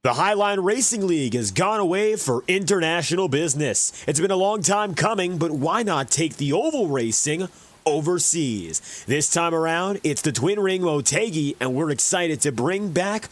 The Highline Racing League has gone away for international business. It's been a long time coming, but why not take the oval racing overseas? This time around, it's the Twin Ring Motegi, and we're excited to bring back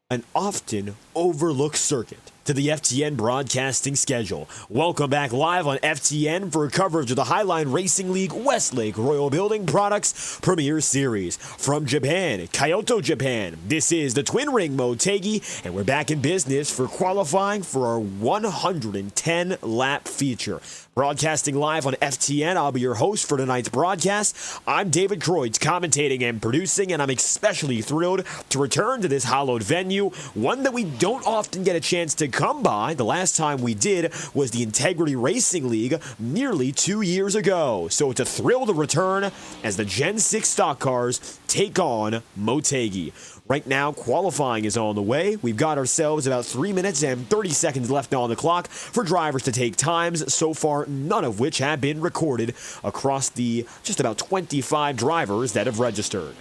an often overlooked circuit to the FTN Broadcasting schedule. Welcome back live on FTN for coverage of the Highline Racing League Westlake Royal Building Products Premier Series. From Japan, Kyoto, Japan, this is the Twin Ring Motegi, and we're back in business for qualifying for our 110-lap feature. Broadcasting live on FTN, I'll be your host for tonight's broadcast. I'm David Kreutz, commentating and producing, and I'm especially thrilled to return to this hallowed venue, one that we don't often get a chance to come by. The last time we did was the Integrity Racing League nearly 2 years ago. So it's a thrill to return as the Gen 6 stock cars take on Motegi. Right now, qualifying is on the way. We've got ourselves about 3 minutes and 30 seconds left on the clock for drivers to take times, so far none of which have been recorded across the just about 25 drivers that have registered.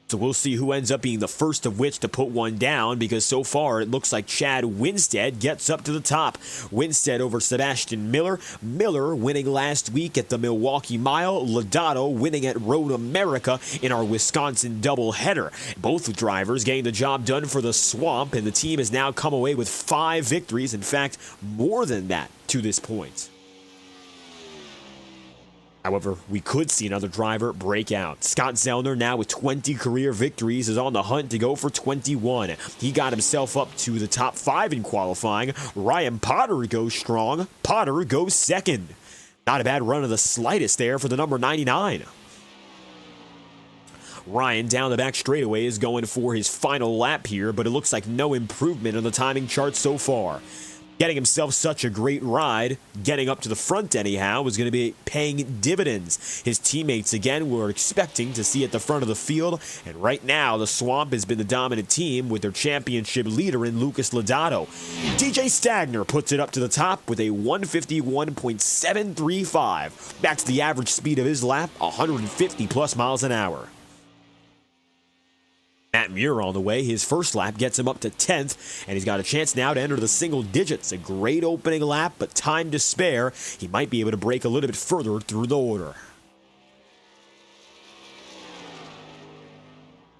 So we'll see who ends up being the first of which to put one down, because so far it looks like Chad Winstead gets up to the top. Winstead over Sebastian Miller. Miller winning last week at the Milwaukee Mile. Lodato winning at Road America in our Wisconsin doubleheader. Both drivers getting the job done for the Swamp, and the team has now come away with 5 victories. In fact, more than that to this point. However, we could see another driver break out. Scott Zellner, now with 20 career victories, is on the hunt to go for 21. He got himself up to the top 5 in qualifying. Ryan Potter goes strong. Potter goes second. Not a bad run of the slightest there for the number 99. Ryan down the back straightaway is going for his final lap here, but it looks like no improvement on the timing chart so far. Getting himself such a great ride, getting up to the front anyhow, was going to be paying dividends. His teammates, again, were expecting to see at the front of the field, and right now the Swamp has been the dominant team with their championship leader in Lucas Lodato. DJ Stagner puts it up to the top with a 151.735. That's the average speed of his lap, 150 plus miles an hour. Matt Muir on the way. His first lap gets him up to 10th, and he's got a chance now to enter the single digits. A great opening lap, but time to spare. He might be able to break a little bit further through the order.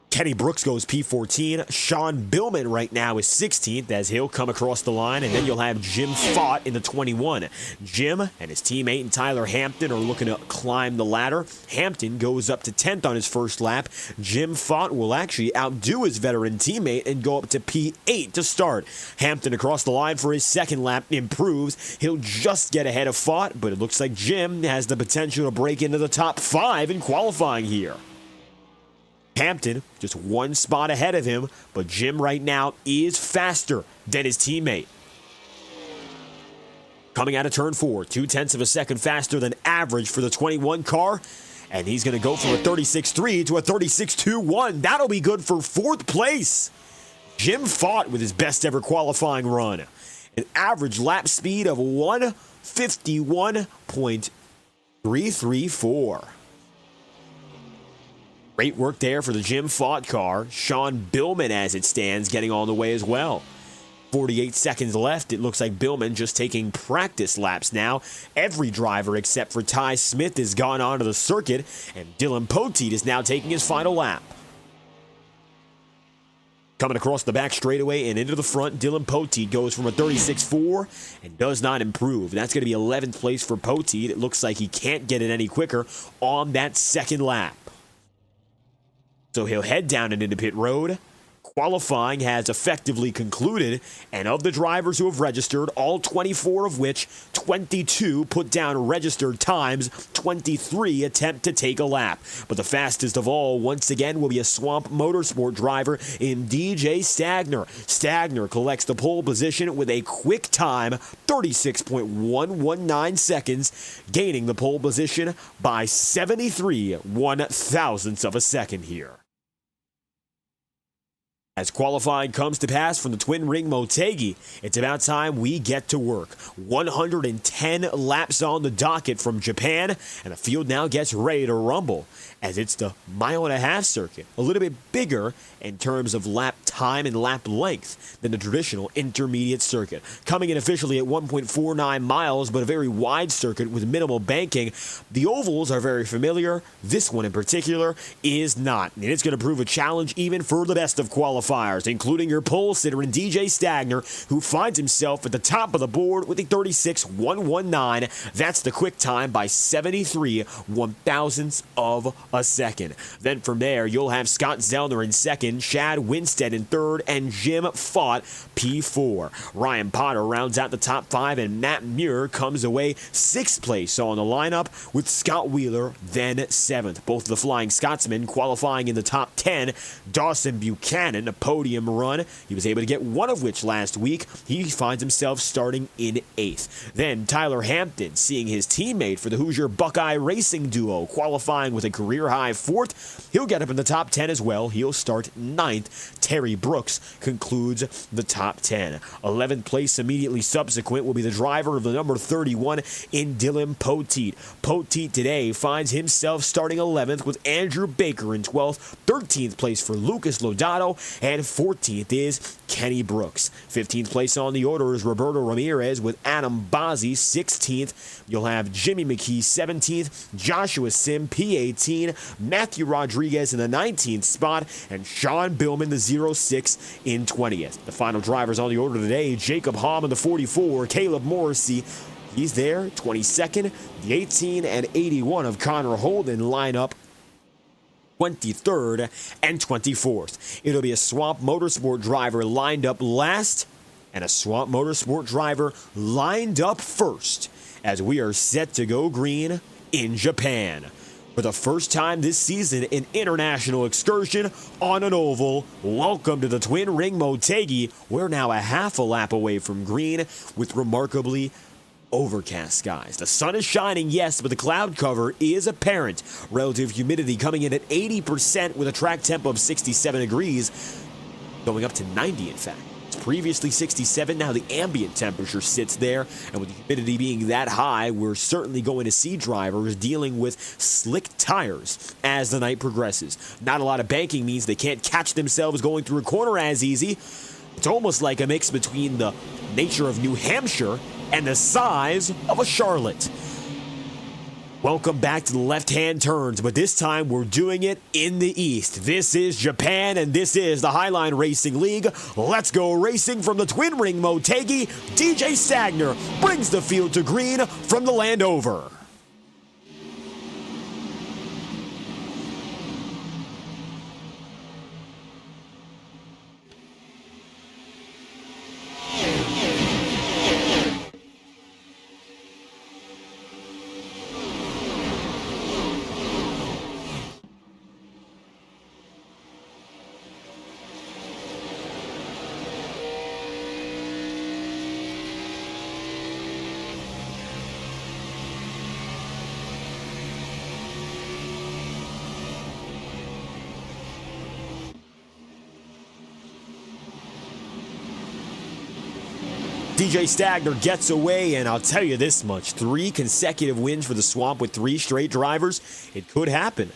Kenny Brooks goes P14. Sean Billman right now is 16th as he'll come across the line, and then you'll have Jim Fott in the 21. Jim and his teammate Tyler Hampton are looking to climb the ladder. Hampton goes up to 10th on his first lap. Jim Fott will actually outdo his veteran teammate and go up to P8 to start. Hampton across the line for his second lap improves. He'll just get ahead of Fott, but it looks like Jim has the potential to break into the top 5 in qualifying here. Hampton just one spot ahead of him, but Jim right now is faster than his teammate. Coming out of turn 4, 0.2 of a second faster than average for the 21 car, and he's going to go from a 36.3 to a 36.21. That'll be good for 4th place. Jim Fott with his best ever qualifying run. An average lap speed of 151.334. Great work there for the Jim Fott car. Sean Billman, as it stands, getting on the way as well. 48 seconds left. It looks like Billman just taking practice laps now. Every driver except for Ty Smith has gone onto the circuit, and Dylan Poteet is now taking his final lap. Coming across the back straightaway and into the front, Dylan Poteet goes from a 36.4 and does not improve. That's going to be 11th place for Poteet. It looks like he can't get it any quicker on that second lap. So he'll head down and into pit road. Qualifying has effectively concluded, and of the drivers who have registered, all 24 of which, 22 put down registered times, 23 attempt to take a lap. But the fastest of all, once again, will be a Swamp Motorsport driver in DJ Stagner. Stagner collects the pole position with a quick time, 36.119 seconds, gaining the pole position by 73 one-thousandths of a second here. As qualifying comes to pass from the Twin Ring Motegi, it's about time we get to work. 110 laps on the docket from Japan, and the field now gets ready to rumble, as it's the mile-and-a-half circuit, a little bit bigger in terms of lap time and lap length than the traditional intermediate circuit. Coming in officially at 1.49 miles, but a very wide circuit with minimal banking. The ovals are very familiar. This one in particular is not, and it's going to prove a challenge even for the best of qualifiers, including your pole sitter and DJ Stagner, who finds himself at the top of the board with a 36.119. That's the quick time by 73 one-thousandths of a second. Then from there, you'll have Scott Zellner in second, Chad Winstead in third, and Jim Fott P4. Ryan Potter rounds out the top five, and Matt Muir comes away sixth place on the lineup, with Scott Wheeler then seventh. Both of the Flying Scotsmen qualifying in the top 10. Dawson Buchanan, a podium run. He was able to get one of which last week. He finds himself starting in eighth. Then Tyler Hampton, seeing his teammate for the Hoosier Buckeye Racing duo qualifying with a career-high fourth. He'll get up in the top 10 as well. He'll start ninth. Terry Brooks concludes the top 10. 11th place immediately subsequent will be the driver of the number 31 in Dylan Poteet. Poteet today finds himself starting 11th with Andrew Baker in 12th. 13th place for Lucas Lodato, and 14th is Kenny Brooks. 15th place on the order is Roberto Ramirez with Adam Bazzi 16th. You'll have Jimmy McKee 17th, Joshua Sim P18, Matthew Rodriguez in the 19th spot, and Sean Billman the 06 in 20th. The final drivers on the order today, Jacob Hamm in the 44, Caleb Morrissey, he's there, 22nd. The 18 and 81 of Connor Holden line up 23rd and 24th. It'll be a Swamp Motorsport driver lined up last and a Swamp Motorsport driver lined up first as we are set to go green in Japan. For the first time this season, an international excursion on an oval. Welcome to the Twin Ring Motegi. We're now a half a lap away from green with remarkably overcast skies. The sun is shining, yes, but the cloud cover is apparent. Relative humidity coming in at 80% with a track temp of 67 degrees, going up to 90 in fact. It's previously 67, now the ambient temperature sits there, and with the humidity being that high, we're certainly going to see drivers dealing with slick tires as the night progresses. Not a lot of banking means they can't catch themselves going through a corner as easy. It's almost like a mix between the nature of New Hampshire and the size of a Charlotte. Welcome back to the left-hand turns, but this time we're doing it in the east. This is Japan, and this is the Highline Racing League. Let's go racing from the Twin Ring Motegi. DJ Stagner brings the field to green from the land over. DJ Stagner gets away, and I'll tell you this much. 3 consecutive wins for the Swamp with 3 straight drivers. It could happen.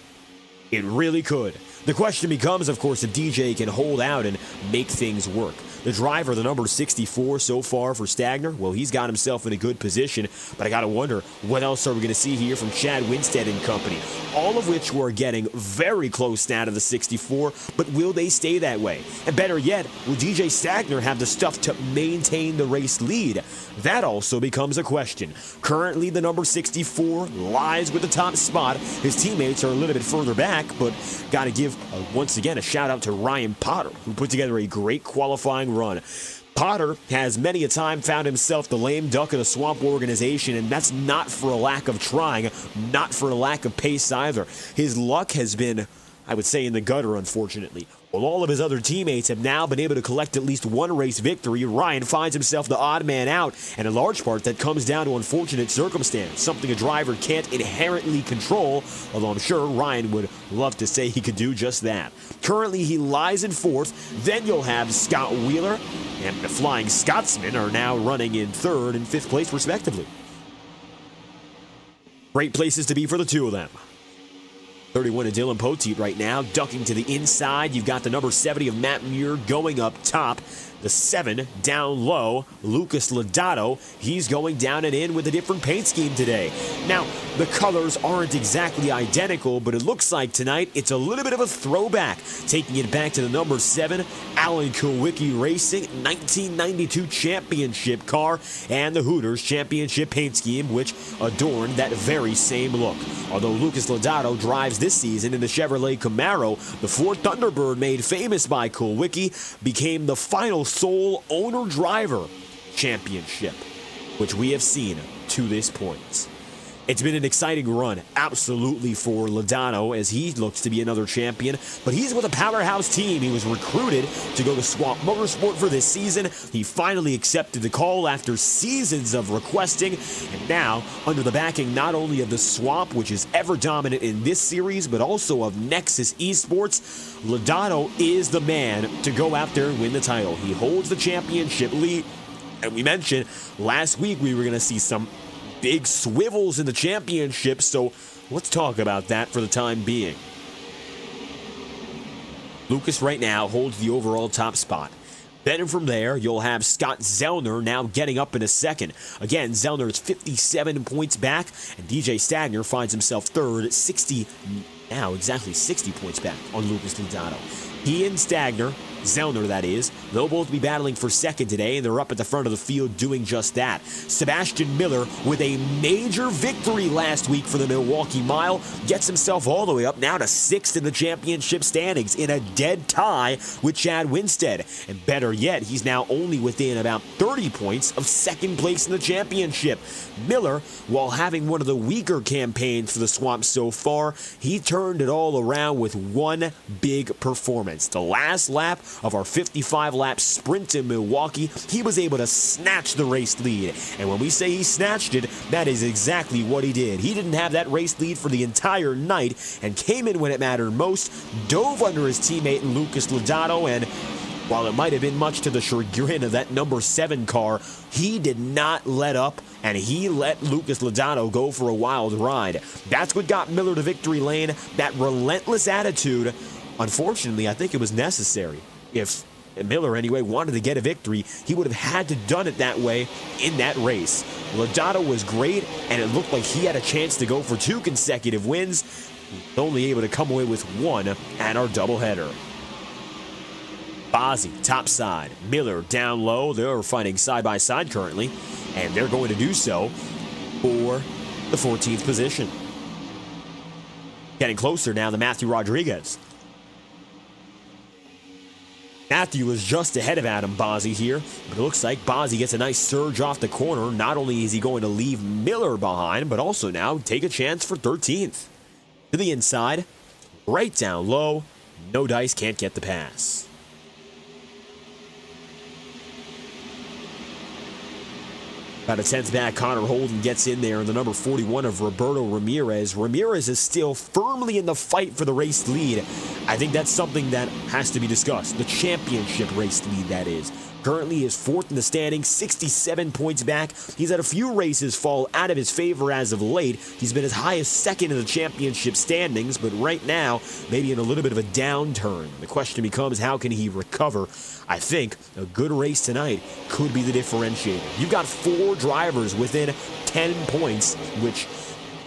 It really could. The question becomes, of course, if DJ can hold out and make things work. The driver, the number 64 so far for Stagner, well, he's got himself in a good position, but I got to wonder, what else are we going to see here from Chad Winstead and company? All of which we're getting very close now to the 64, but will they stay that way? And better yet, will DJ Stagner have the stuff to maintain the race lead? That also becomes a question. Currently, the number 64 lies with the top spot. His teammates are a little bit further back, but got to give, once again, a shout out to Ryan Potter, who put together a great qualifying run. Potter has many a time found himself the lame duck of the Swamp organization, and that's not for a lack of trying, not for a lack of pace either. His luck has been, I would say, in the gutter, unfortunately. While all of his other teammates have now been able to collect at least one race victory, Ryan finds himself the odd man out, and in large part that comes down to unfortunate circumstance, something a driver can't inherently control, although I'm sure Ryan would love to say he could do just that. Currently he lies in 4th, then you'll have Scott Wheeler and the Flying Scotsman are now running in 3rd and 5th place respectively. Great places to be for the two of them. 31 of Dylan Poteet right now, ducking to the inside. You've got the number 70 of Matt Muir going up top. The 7 down low, Lucas Lodato. He's going down and in with a different paint scheme today. Now, the colors aren't exactly identical, but it looks like tonight it's a little bit of a throwback. Taking it back to the number 7, Alan Kulwicki Racing, 1992 championship car, and the Hooters championship paint scheme, which adorned that very same look. Although Lucas Lodato drives this season in the Chevrolet Camaro, the Ford Thunderbird made famous by Kulwicki became the final sole owner-driver championship, which we have seen to this point. It's been an exciting run, absolutely, for Lodato, as he looks to be another champion, but he's with a powerhouse team. He was recruited to go to Swamp Motorsport for this season. He finally accepted the call after seasons of requesting, and now, under the backing not only of the Swamp, which is ever dominant in this series, but also of Nexus Esports, Lodato is the man to go out there and win the title. He holds the championship lead, and we mentioned last week we were going to see some big swivels in the championship, so let's talk about that for the time being. Lucas right now holds the overall top spot. Then from there, you'll have Scott Zellner now getting up in a second. Again, Zellner is 57 points back, and DJ Stagner finds himself 3rd, 60, now exactly 60 points back on Lucas Lodato. He and Stagner, Zellner that is, they'll both be battling for 2nd today, and they're up at the front of the field doing just that. Sebastian Miller, with a major victory last week for the Milwaukee Mile, gets himself all the way up now to 6th in the championship standings in a dead tie with Chad Winstead. And better yet, he's now only within about 30 points of 2nd place in the championship. Miller, while having one of the weaker campaigns for the Swamp so far, he turned it all around with one big performance. The last lap of our 55-lap sprint in Milwaukee, he was able to snatch the race lead. And when we say he snatched it, that is exactly what he did. He didn't have that race lead for the entire night and came in when it mattered most, dove under his teammate Lucas Lodato, and while it might have been much to the chagrin of that number 7 car, he did not let up, and he let Lucas Lodato go for a wild ride. That's what got Miller to victory lane, that relentless attitude. Unfortunately, I think it was necessary. If Miller, anyway, wanted to get a victory, he would have had to done it that way in that race. Lodato was great, and it looked like he had a chance to go for 2 consecutive wins. He was only able to come away with 1 at our doubleheader. Bozzi, top side. Miller down low. They're fighting side by side currently, and they're going to do so for the 14th position. Getting closer now to Matthew Rodriguez. Matthew is just ahead of Adam Bozzi here, but it looks like Bozzi gets a nice surge off the corner. Not only is he going to leave Miller behind, but also now take a chance for 13th. To the inside, right down low, no dice, can't get the pass. About a 10th back, Connor Holden gets in there, and the number 41 of Roberto Ramirez. Ramirez is still firmly in the fight for the race lead. I think that's something that has to be discussed. The championship race lead, that is. Currently is 4th in the standings, 67 points back. He's had a few races fall out of his favor as of late. He's been as high as 2nd in the championship standings, but right now, maybe in a little bit of a downturn. The question becomes, how can he recover? I think a good race tonight could be the differentiator. You've got 4 drivers within 10 points, which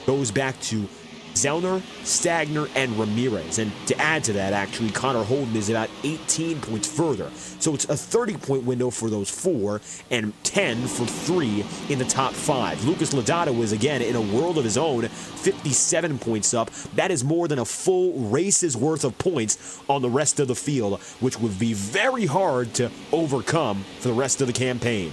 goes back to Zellner, Stagner, and Ramirez. And to add to that, actually, Connor Holden is about 18 points further. So it's a 30-point window for those 4 and 10 for 3 in the top 5. Lucas Lodato is, again, in a world of his own, 57 points up. That is more than a full race's worth of points on the rest of the field, which would be very hard to overcome for the rest of the campaign.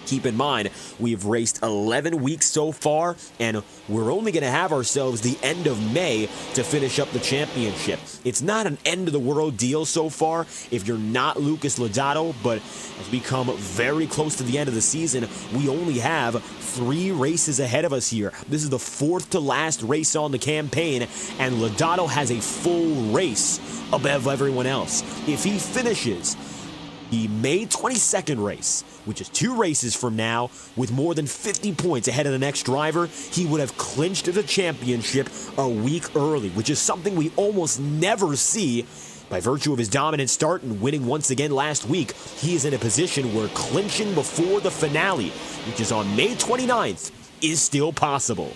Keep in mind, we've raced 11 weeks so far, and we're only going to have ourselves the end of May to finish up the championship. It's not an end-of-the-world deal so far if you're not Lucas Lodato, but as we come very close to the end of the season, we only have 3 races ahead of us here. This is the 4th to last race on the campaign, and Lodato has a full race above everyone else. If he finishes the May 22nd race, which is 2 races from now, with more than 50 points ahead of the next driver, he would have clinched the championship a week early, which is something we almost never see. By virtue of his dominant start and winning once again last week, he is in a position where clinching before the finale, which is on May 29th, is still possible.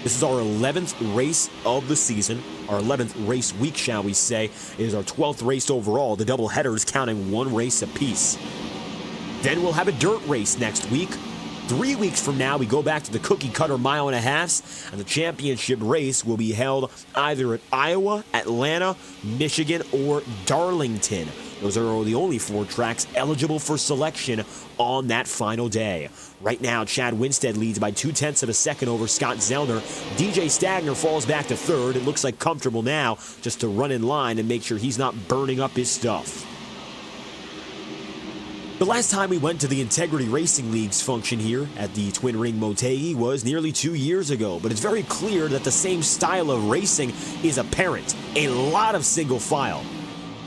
This is our 11th race of the season, our 11th race week, shall we say. It is our 12th race overall, the double headers counting 1 race apiece. Then we'll have a dirt race next week. 3 weeks from now, we go back to the cookie-cutter mile and a half, and the championship race will be held either at Iowa, Atlanta, Michigan, or Darlington. Those are the only 4 tracks eligible for selection on that final day. Right now, Chad Winstead leads by 0.2 of a second over Scott Zellner. DJ Stagner falls back to 3rd. It looks like comfortable now just to run in line and make sure he's not burning up his stuff. The last time we went to the Integrity Racing League's function here at the Twin Ring Motegi was nearly 2 years ago, but it's very clear that the same style of racing is apparent. A lot of single file,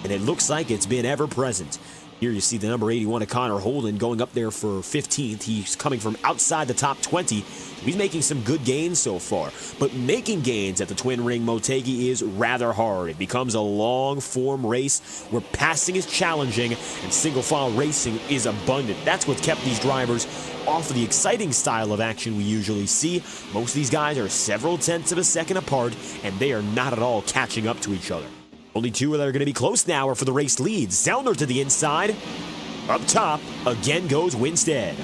and it looks like it's been ever present. Here you see the number 81 of Connor Holden going up there for 15th. He's coming from outside the top 20. He's making some good gains so far. But making gains at the Twin Ring Motegi is rather hard. It becomes a long-form race where passing is challenging and single-file racing is abundant. That's what kept these drivers off of the exciting style of action we usually see. Most of these guys are several tenths of a second apart, and they are not at all catching up to each other. Only 2 that are going to be close now are for the race lead. Zellner to the inside. Up top, again goes Winstead.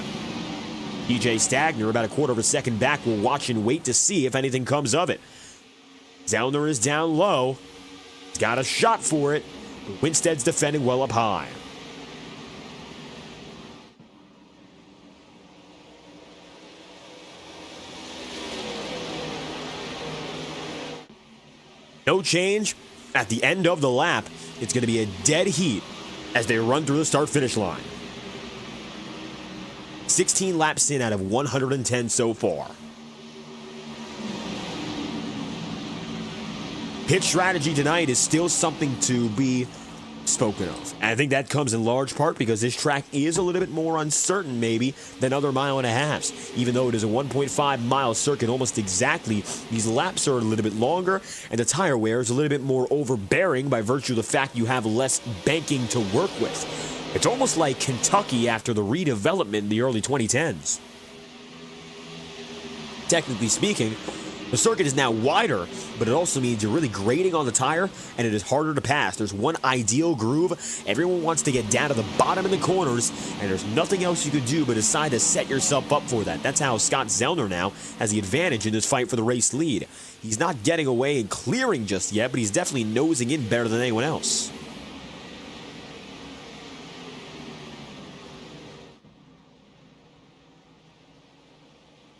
DJ Stagner about 1/4 of a second back. We'll watch and wait to see if anything comes of it. Zellner is down low. He's got a shot for it. But Winstead's defending well up high. No change. At the end of the lap, it's going to be a dead heat as they run through the start-finish line. 16 laps in out of 110 so far. Pit strategy tonight is still something to be spoken of. And I think that comes in large part because this track is a little bit more uncertain maybe than other mile and a halves. Even though it is a 1.5 mile circuit almost exactly, these laps are a little bit longer and the tire wear is a little bit more overbearing by virtue of the fact you have less banking to work with. It's almost like Kentucky after the redevelopment in the early 2010s. Technically speaking, the circuit is now wider, but it also means you're really grading on the tire, and it is harder to pass. There's one ideal groove. Everyone wants to get down to the bottom in the corners, and there's nothing else you could do but decide to set yourself up for that. That's how Scott Zellner now has the advantage in this fight for the race lead. He's not getting away and clearing just yet, but he's definitely nosing in better than anyone else.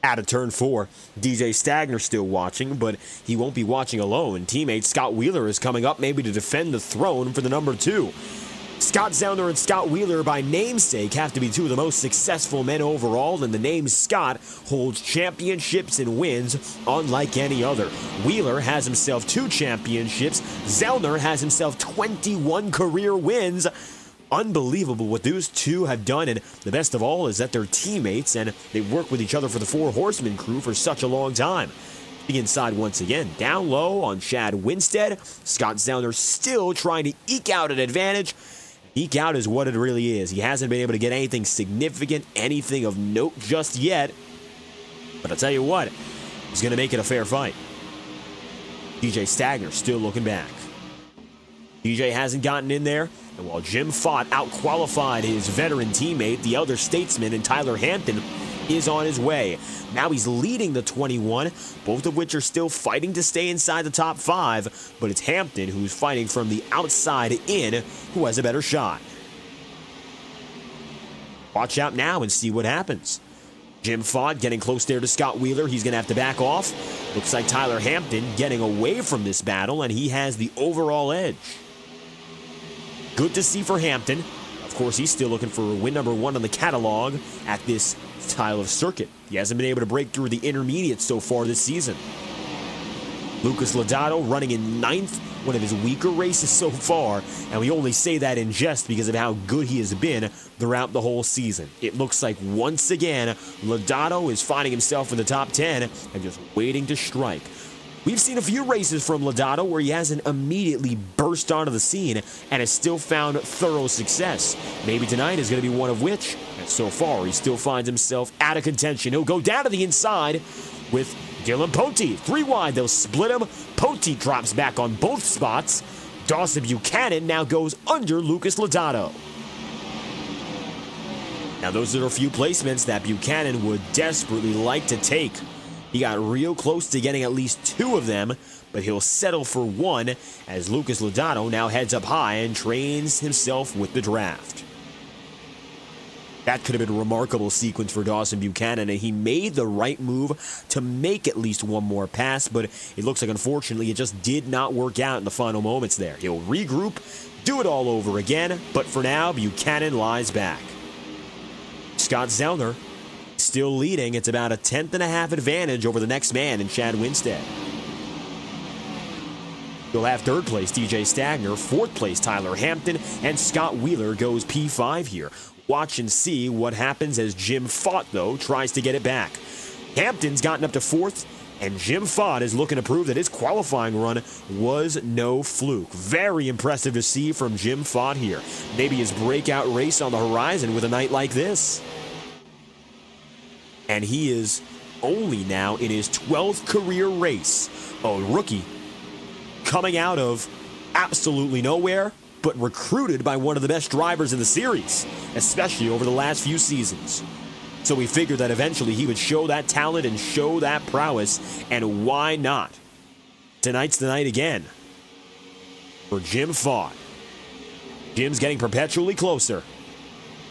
Out of turn 4, DJ Stagner still watching, but he won't be watching alone. Teammate Scott Wheeler is coming up maybe to defend the throne for the number 2. Scott Zellner and Scott Wheeler by namesake have to be 2 of the most successful men overall, and the name Scott holds championships and wins unlike any other. Wheeler has himself 2 championships. Zellner has himself 21 career wins. Unbelievable what those 2 have done, and the best of all is that they're teammates and they work with each other for the 4 Horsemen crew for such a long time. The inside once again, down low on Chad Winstead. Scott Zellner still trying to eke out an advantage. Eke out is what it really is. He hasn't been able to get anything significant, anything of note just yet. But I'll tell you what, he's going to make it a fair fight. DJ Stagner still looking back. DJ hasn't gotten in there, and while Jim Fott out-qualified his veteran teammate, the elder statesman and Tyler Hampton is on his way. Now he's leading the 21, both of which are still fighting to stay inside the top 5, but it's Hampton who's fighting from the outside in who has a better shot. Watch out now and see what happens. Jim Fott getting close there to Scott Wheeler. He's going to have to back off. Looks like Tyler Hampton getting away from this battle, and he has the overall edge. Good to see for Hampton. Of course, he's still looking for win number 1 on the catalog at this style of circuit. He hasn't been able to break through the intermediate so far this season. Lucas Lodato running in 9th, one of his weaker races so far, and we only say that in jest because of how good he has been throughout the whole season. It looks like once again, Lodato is finding himself in the top 10 and just waiting to strike. We've seen a few races from Lodato where he hasn't immediately burst onto the scene and has still found thorough success. Maybe tonight is going to be one of which, and so far he still finds himself out of contention. He'll go down to the inside with Dylan Poteet. 3 wide, they'll split him. Poteet drops back on both spots. Dawson Buchanan now goes under Lucas Lodato. Now those are a few placements that Buchanan would desperately like to take. He got real close to getting at least 2 of them, but he'll settle for 1 as Lucas Lodato now heads up high and trains himself with the draft. That could have been a remarkable sequence for Dawson Buchanan, and he made the right move to make at least 1 more pass, but it looks like, unfortunately, it just did not work out in the final moments there. He'll regroup, do it all over again, but for now, Buchanan lies back. Scott Zellner still leading. It's about a 10.5 advantage over the next man in Chad Winstead. You'll have 3rd place DJ Stagner, 4th place Tyler Hampton, and Scott Wheeler goes P5 here. Watch and see what happens as Jim Fott, though, tries to get it back. Hampton's gotten up to 4th, and Jim Fott is looking to prove that his qualifying run was no fluke. Very impressive to see from Jim Fott here. Maybe his breakout race on the horizon with a night like this. And he is only now in his 12th career race. A rookie coming out of absolutely nowhere, but recruited by one of the best drivers in the series, especially over the last few seasons. So we figured that eventually he would show that talent and show that prowess, and why not? Tonight's the night again for Jim Fott. Jim's getting perpetually closer,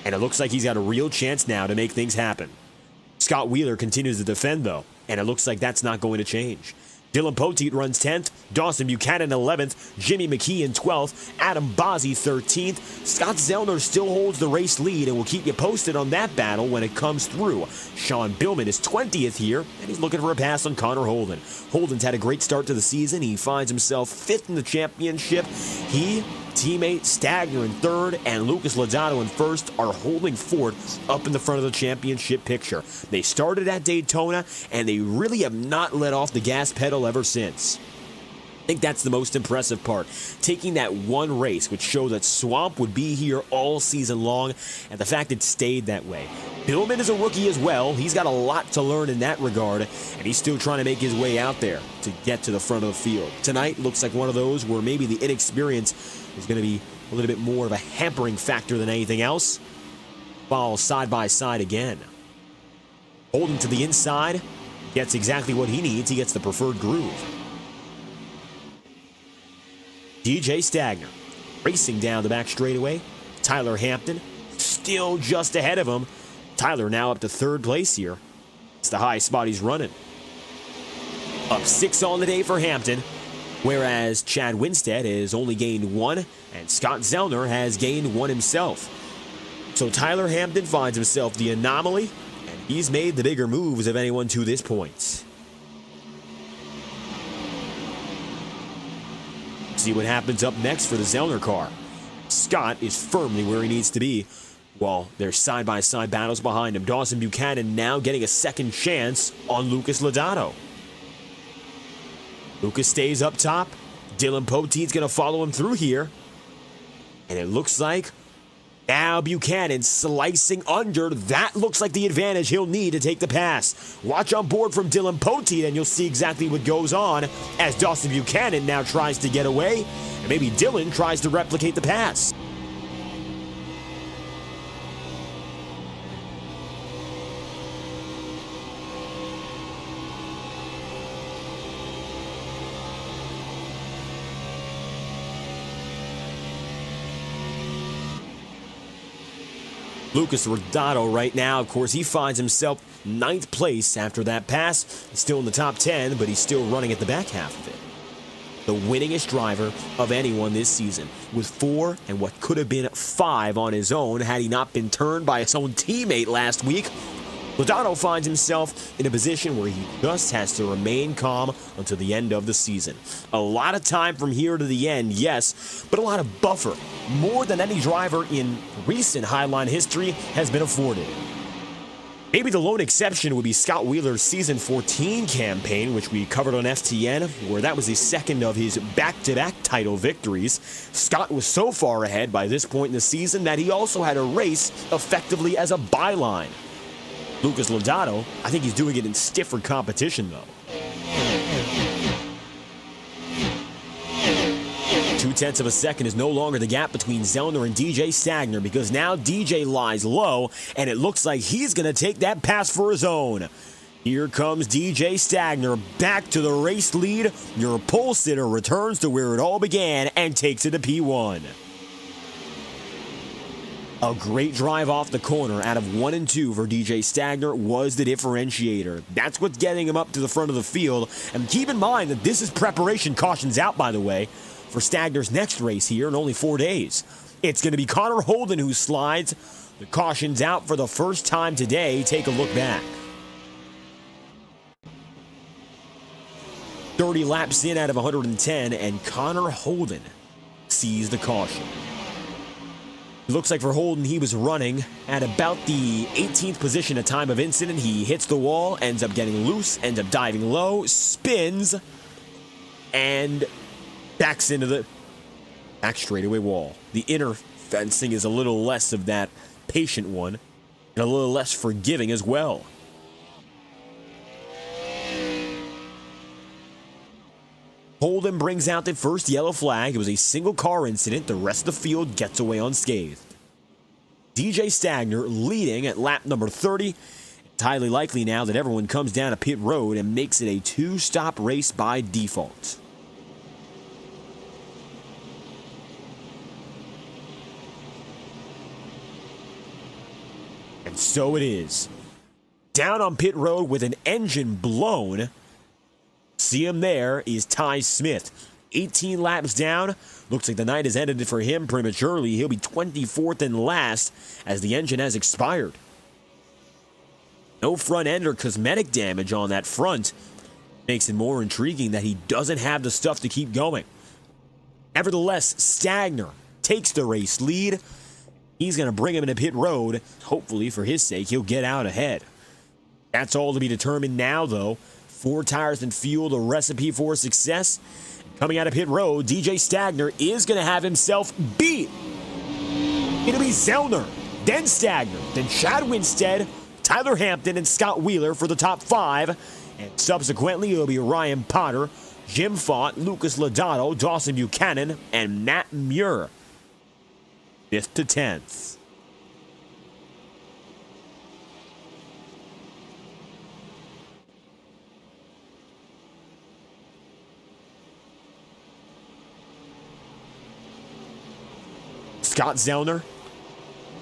and it looks like he's got a real chance now to make things happen. Scott Wheeler continues to defend, though, and it looks like that's not going to change. Dylan Poteet runs 10th, Dawson Buchanan 11th, Jimmy McKee in 12th, Adam Bozzi 13th. Scott Zellner still holds the race lead, and we'll keep you posted on that battle when it comes through. Sean Billman is 20th here, and he's looking for a pass on Connor Holden. Holden's had a great start to the season. He finds himself 5th in the championship. He, teammate Stagner in 3rd, and Lucas Lodato in 1st are holding fort up in the front of the championship picture. They started at Daytona, and they really have not let off the gas pedal ever since. I think that's the most impressive part. Taking that one race, which showed that Swamp would be here all season long, and the fact it stayed that way. Billman is a rookie as well. He's got a lot to learn in that regard, and he's still trying to make his way out there to get to the front of the field. Tonight looks like one of those where maybe the inexperience is going to be a little bit more of a hampering factor than anything else. Fall side by side again. Holden to the inside. Gets exactly what he needs. He gets the preferred groove. DJ Stagner racing down the back straightaway. Tyler Hampton still just ahead of him. Tyler now up to 3rd place here. It's the high spot he's running. Up 6 on the day for Hampton, whereas Chad Winstead has only gained 1, and Scott Zellner has gained 1 himself. So Tyler Hampton finds himself the anomaly, and he's made the bigger moves of anyone to this point. See what happens up next for the Zellner car. Scott is firmly where he needs to be, while there's side-by-side battles behind him. Dawson Buchanan now getting a second chance on Lucas Lodato. Lucas stays up top. Dylan Poteet's going to follow him through here. And it looks like now Buchanan slicing under. That looks like the advantage he'll need to take the pass. Watch on board from Dylan Poteet, and you'll see exactly what goes on as Dawson Buchanan now tries to get away. And maybe Dylan tries to replicate the pass. Lucas Rodado right now, of course, he finds himself 9th place after that pass. He's still in the top 10, but he's still running at the back half of it. The winningest driver of anyone this season, with 4 and what could have been 5 on his own had he not been turned by his own teammate last week. Lodano finds himself in a position where he just has to remain calm until the end of the season. A lot of time from here to the end, yes, but a lot of buffer, more than any driver in recent Highline history has been afforded. Maybe the lone exception would be Scott Wheeler's Season 14 campaign, which we covered on FTN, where that was the second of his back-to-back title victories. Scott was so far ahead by this point in the season that he also had a race effectively as a byline. Lucas Lodano, I think he's doing it in stiffer competition, though. 0.2 of a second is no longer the gap between Zellner and DJ Stagner, because now DJ lies low, and it looks like he's going to take that pass for his own. Here comes DJ Stagner back to the race lead. Your pole sitter returns to where it all began and takes it to P1. A great drive off the corner out of 1 and 2 for DJ Stagner was the differentiator. That's what's getting him up to the front of the field. And keep in mind that this is preparation cautions out, by the way, for Stagner's next race here in only 4 days. It's going to be Connor Holden who slides. The caution's out for the first time today. Take a look back. 30 laps in out of 110, and Connor Holden sees the caution. It looks like for Holden, he was running at about the 18th position at time of incident. He hits the wall, ends up getting loose, ends up diving low, spins, and backs into the back straightaway wall. The inner fencing is a little less of that patient one, and a little less forgiving as well. Holden brings out the first yellow flag. It was a single car incident. The rest of the field gets away unscathed. DJ Stagner leading at lap number 30. It's highly likely now that everyone comes down to pit road and makes it a 2-stop race by default. And so it is. Down on pit road with an engine blown. See him there is Ty Smith. 18 laps down. Looks like the night has ended for him prematurely. He'll be 24th and last as the engine has expired. No front end or cosmetic damage on that front. Makes it more intriguing that he doesn't have the stuff to keep going. Nevertheless, Stagner takes the race lead. He's going to bring him into pit road. Hopefully, for his sake, he'll get out ahead. That's all to be determined now, though. 4 tires and fuel, the recipe for success. Coming out of pit road, DJ Stagner is going to have himself beat. It'll be Zellner, then Stagner, then Chad Winstead, Tyler Hampton, and Scott Wheeler for the top 5. And subsequently, it'll be Ryan Potter, Jim Fott, Lucas Lodano, Dawson Buchanan, and Matt Muir. 5th to 10th. Scott Zellner,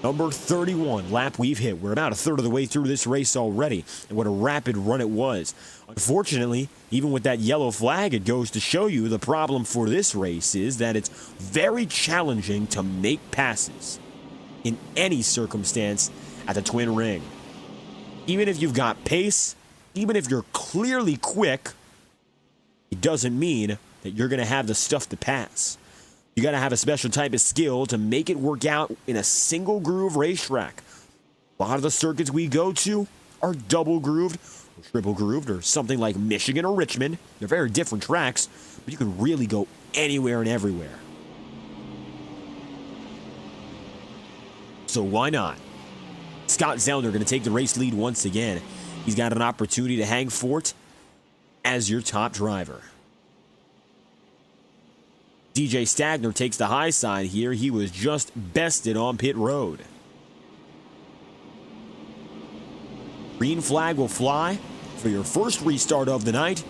number 31 lap we've hit. We're about a third of the way through this race already, and what a rapid run it was. Unfortunately, even with that yellow flag, it goes to show you the problem for this race is that it's very challenging to make passes in any circumstance at the Twin Ring. Even if you've got pace, even if you're clearly quick, it doesn't mean that you're going to have the stuff to pass. You got to have a special type of skill to make it work out in a single groove racetrack. A lot of the circuits we go to are double grooved or triple grooved or something like Michigan or Richmond. They're very different tracks, but you can really go anywhere and everywhere. So why not? Scott Zellner going to take the race lead once again. He's got an opportunity to hang fort as your top driver. DJ Stagner takes the high side here. He was just bested on pit road. Green flag will fly for your first restart of the night.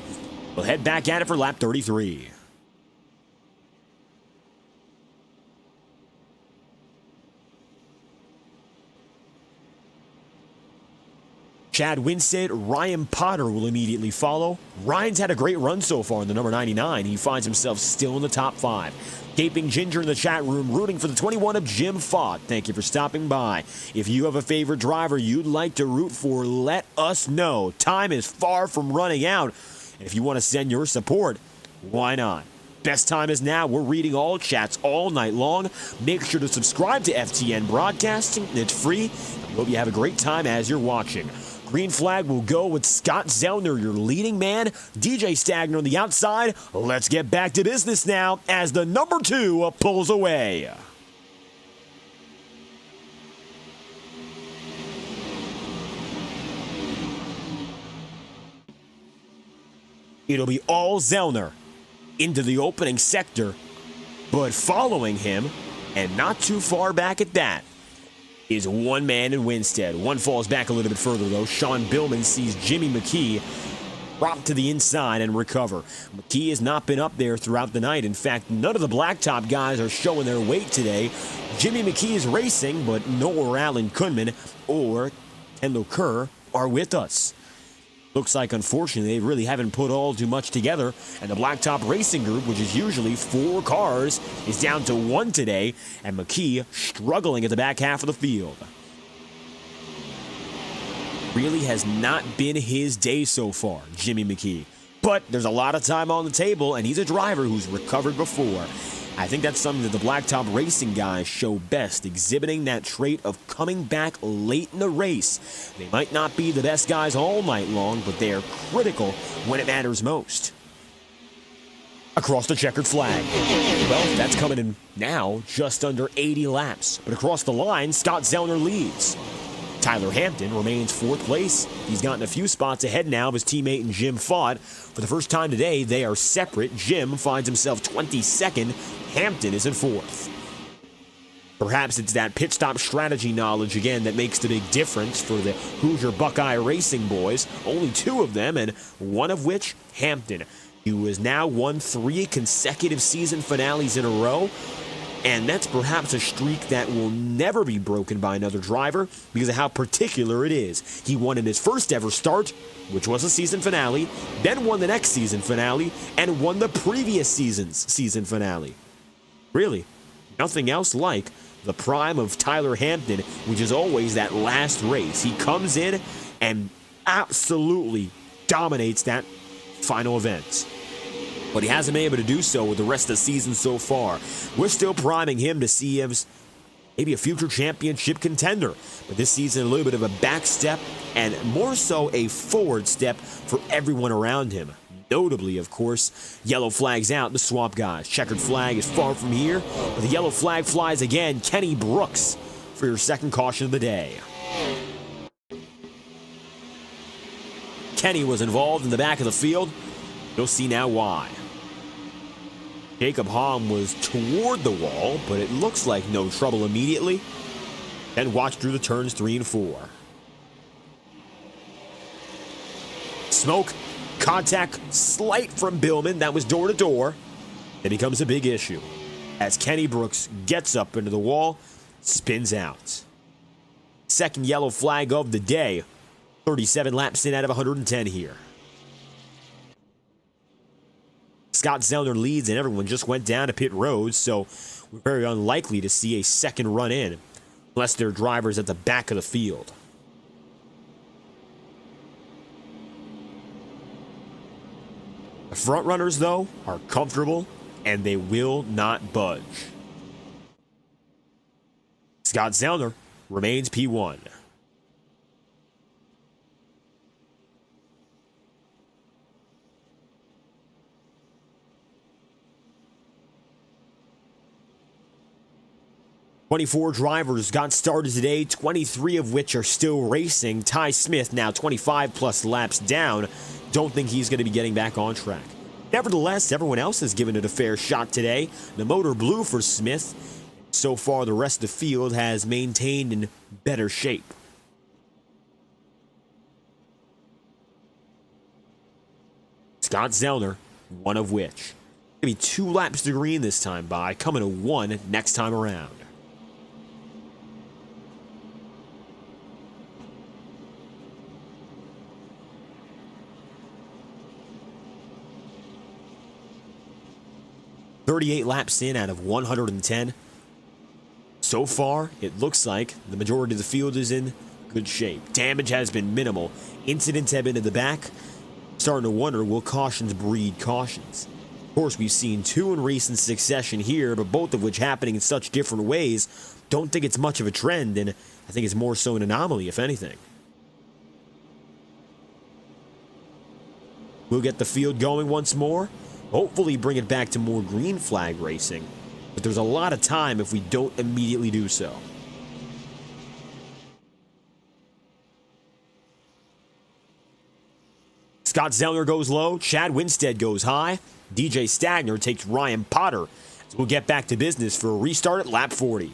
We'll head back at it for lap 33. Chad Winstead, Ryan Potter will immediately follow. Ryan's had a great run so far in the number 99. He finds himself still in the top 5. Gaping Ginger in the chat room rooting for the 21 of Jim Fott. Thank you for stopping by. If you have a favorite driver you'd like to root for, let us know. Time is far from running out. And if you want to send your support, why not? Best time is now. We're reading all chats all night long. Make sure to subscribe to FTN Broadcasting. It's free. We hope you have a great time as you're watching. Green flag will go with Scott Zellner, your leading man. DJ Stagner on the outside. Let's get back to business now as the number 2 pulls away. It'll be all Zellner into the opening sector, but following him, and not too far back at that, is one man in Winstead. One falls back a little bit further, though. Sean Billman sees Jimmy McKee drop to the inside and recover. McKee has not been up there throughout the night. In fact, none of the blacktop guys are showing their weight today. Jimmy McKee is racing, but nor Alan Kunman or Kendall Kerr are with us. Looks like, unfortunately, they really haven't put all too much together, and the Blacktop Racing Group, which is usually 4 cars, is down to 1 today, and McKee struggling at the back half of the field. Really has not been his day so far, Jimmy McKee. But there's a lot of time on the table, and he's a driver who's recovered before. I think that's something that the Blacktop Racing guys show best, exhibiting that trait of coming back late in the race. They might not be the best guys all night long, but they are critical when it matters most. Across the checkered flag. Well, that's coming in now, just under 80 laps. But across the line, Scott Zellner leads. Tyler Hampton remains 4th place. He's gotten a few spots ahead now of his teammate and Jim Fott. For the first time today, they are separate. Jim finds himself 22nd. Hampton is in 4th. Perhaps it's that pit stop strategy knowledge again that makes the big difference for the Hoosier Buckeye Racing boys. Only 2 of them, and one of which, Hampton, who has now won 3 consecutive season finales in a row. And that's perhaps a streak that will never be broken by another driver because of how particular it is. He won in his first ever start, which was a season finale, then won the next season finale, and won the previous season's season finale. Really, nothing else like the prime of Tyler Hampton, which is always that last race. He comes in and absolutely dominates that final event. But he hasn't been able to do so with the rest of the season so far. We're still priming him to see him as maybe a future championship contender. But this season, a little bit of a back step and more so a forward step for everyone around him. Notably, of course, yellow flag's out, the swamp guys. Checkered flag is far from here, but the yellow flag flies again. Kenny Brooks for your second caution of the day. Kenny was involved in the back of the field. You'll see now why. Jacob Hom was toward the wall, but it looks like no trouble immediately. Then watch through the turns 3 and 4. Smoke, contact, slight from Billman. That was door to door. It becomes a big issue as Kenny Brooks gets up into the wall, spins out. Second yellow flag of the day. 37 laps in out of 110 here. Scott Zellner leads, and everyone just went down to pit road, so we're very unlikely to see a second run in unless there are drivers at the back of the field. The front runners, though, are comfortable, and they will not budge. Scott Zellner remains P1. "24 drivers got started today, 23 of which are still racing. Ty Smith now 25 plus laps down. Don't think he's going to be getting back on track. Nevertheless, everyone else has given it a fair shot today. The motor blew for Smith. So far, the rest of the field has maintained in better shape. Scott Zellner, one of which. Maybe 2 laps to green this time by, coming to 1 next time around. 38 laps in out of 110. So far, it looks like the majority of the field is in good shape. Damage has been minimal. Incidents have been in the back. Starting to wonder, will cautions breed cautions? Of course, we've seen two in recent succession here, but both of which happening in such different ways. Don't think it's much of a trend, and I think it's more so an anomaly, if anything. We'll get the field going once more. Hopefully bring it back to more green flag racing. But there's a lot of time if we don't immediately do so. Scott Zellner goes low. Chad Winstead goes high. DJ Stagner takes Ryan Potter. So we'll get back to business for a restart at lap 40.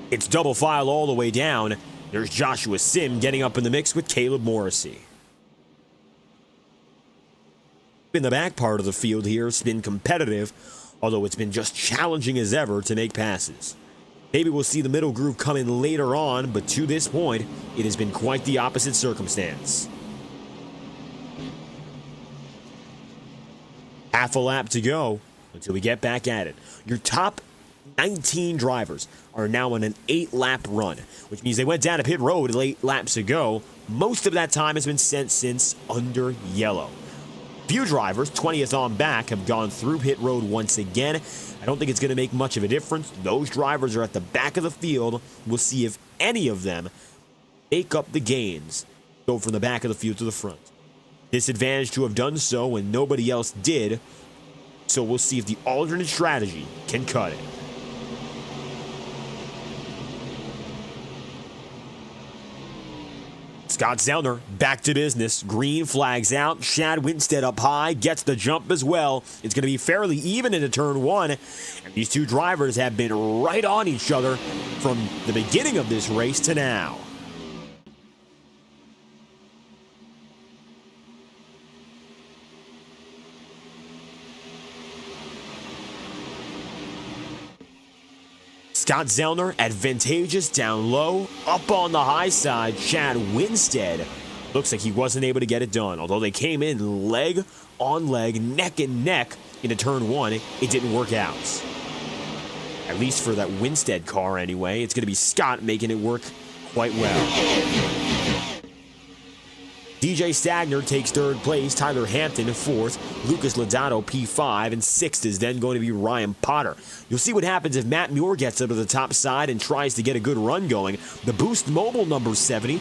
It's double file all the way down. There's Joshua Sim getting up in the mix with Caleb Morrissey. In the back part of the field here, it's been competitive, although it's been just challenging as ever to make passes. Maybe we'll see the middle group come in later on, but to this point, it has been quite the opposite circumstance. Half a lap to go until we get back at it. Your top 19 drivers are now on an 8-lap run, which means they went down to pit road 8 laps ago. Most of that time has been spent since under yellow. Few drivers, 20th on back, have gone through pit road once again. I don't think it's going to make much of a difference. Those drivers are at the back of the field. We'll see if any of them make up the gains, go from the back of the field to the front. Disadvantage to have done so when nobody else did, so we'll see if the alternate strategy can cut it. Scott Zellner back to business. Green flags out. Chad Winstead up high. Gets the jump as well. It's going to be fairly even into turn 1. And these two drivers have been right on each other from the beginning of this race to now. Scott Zellner, advantageous down low. Up on the high side, Chad Winstead. Looks like he wasn't able to get it done. Although they came in leg on leg, neck and neck into turn 1, it didn't work out. At least for that Winstead car anyway. It's going to be Scott making it work quite well. DJ Stagner takes 3rd place, Tyler Hampton 4th, Lucas Lodato P5, and 6th is then going to be Ryan Potter. You'll see what happens if Matt Muir gets up to the top side and tries to get a good run going. The Boost Mobile number 70,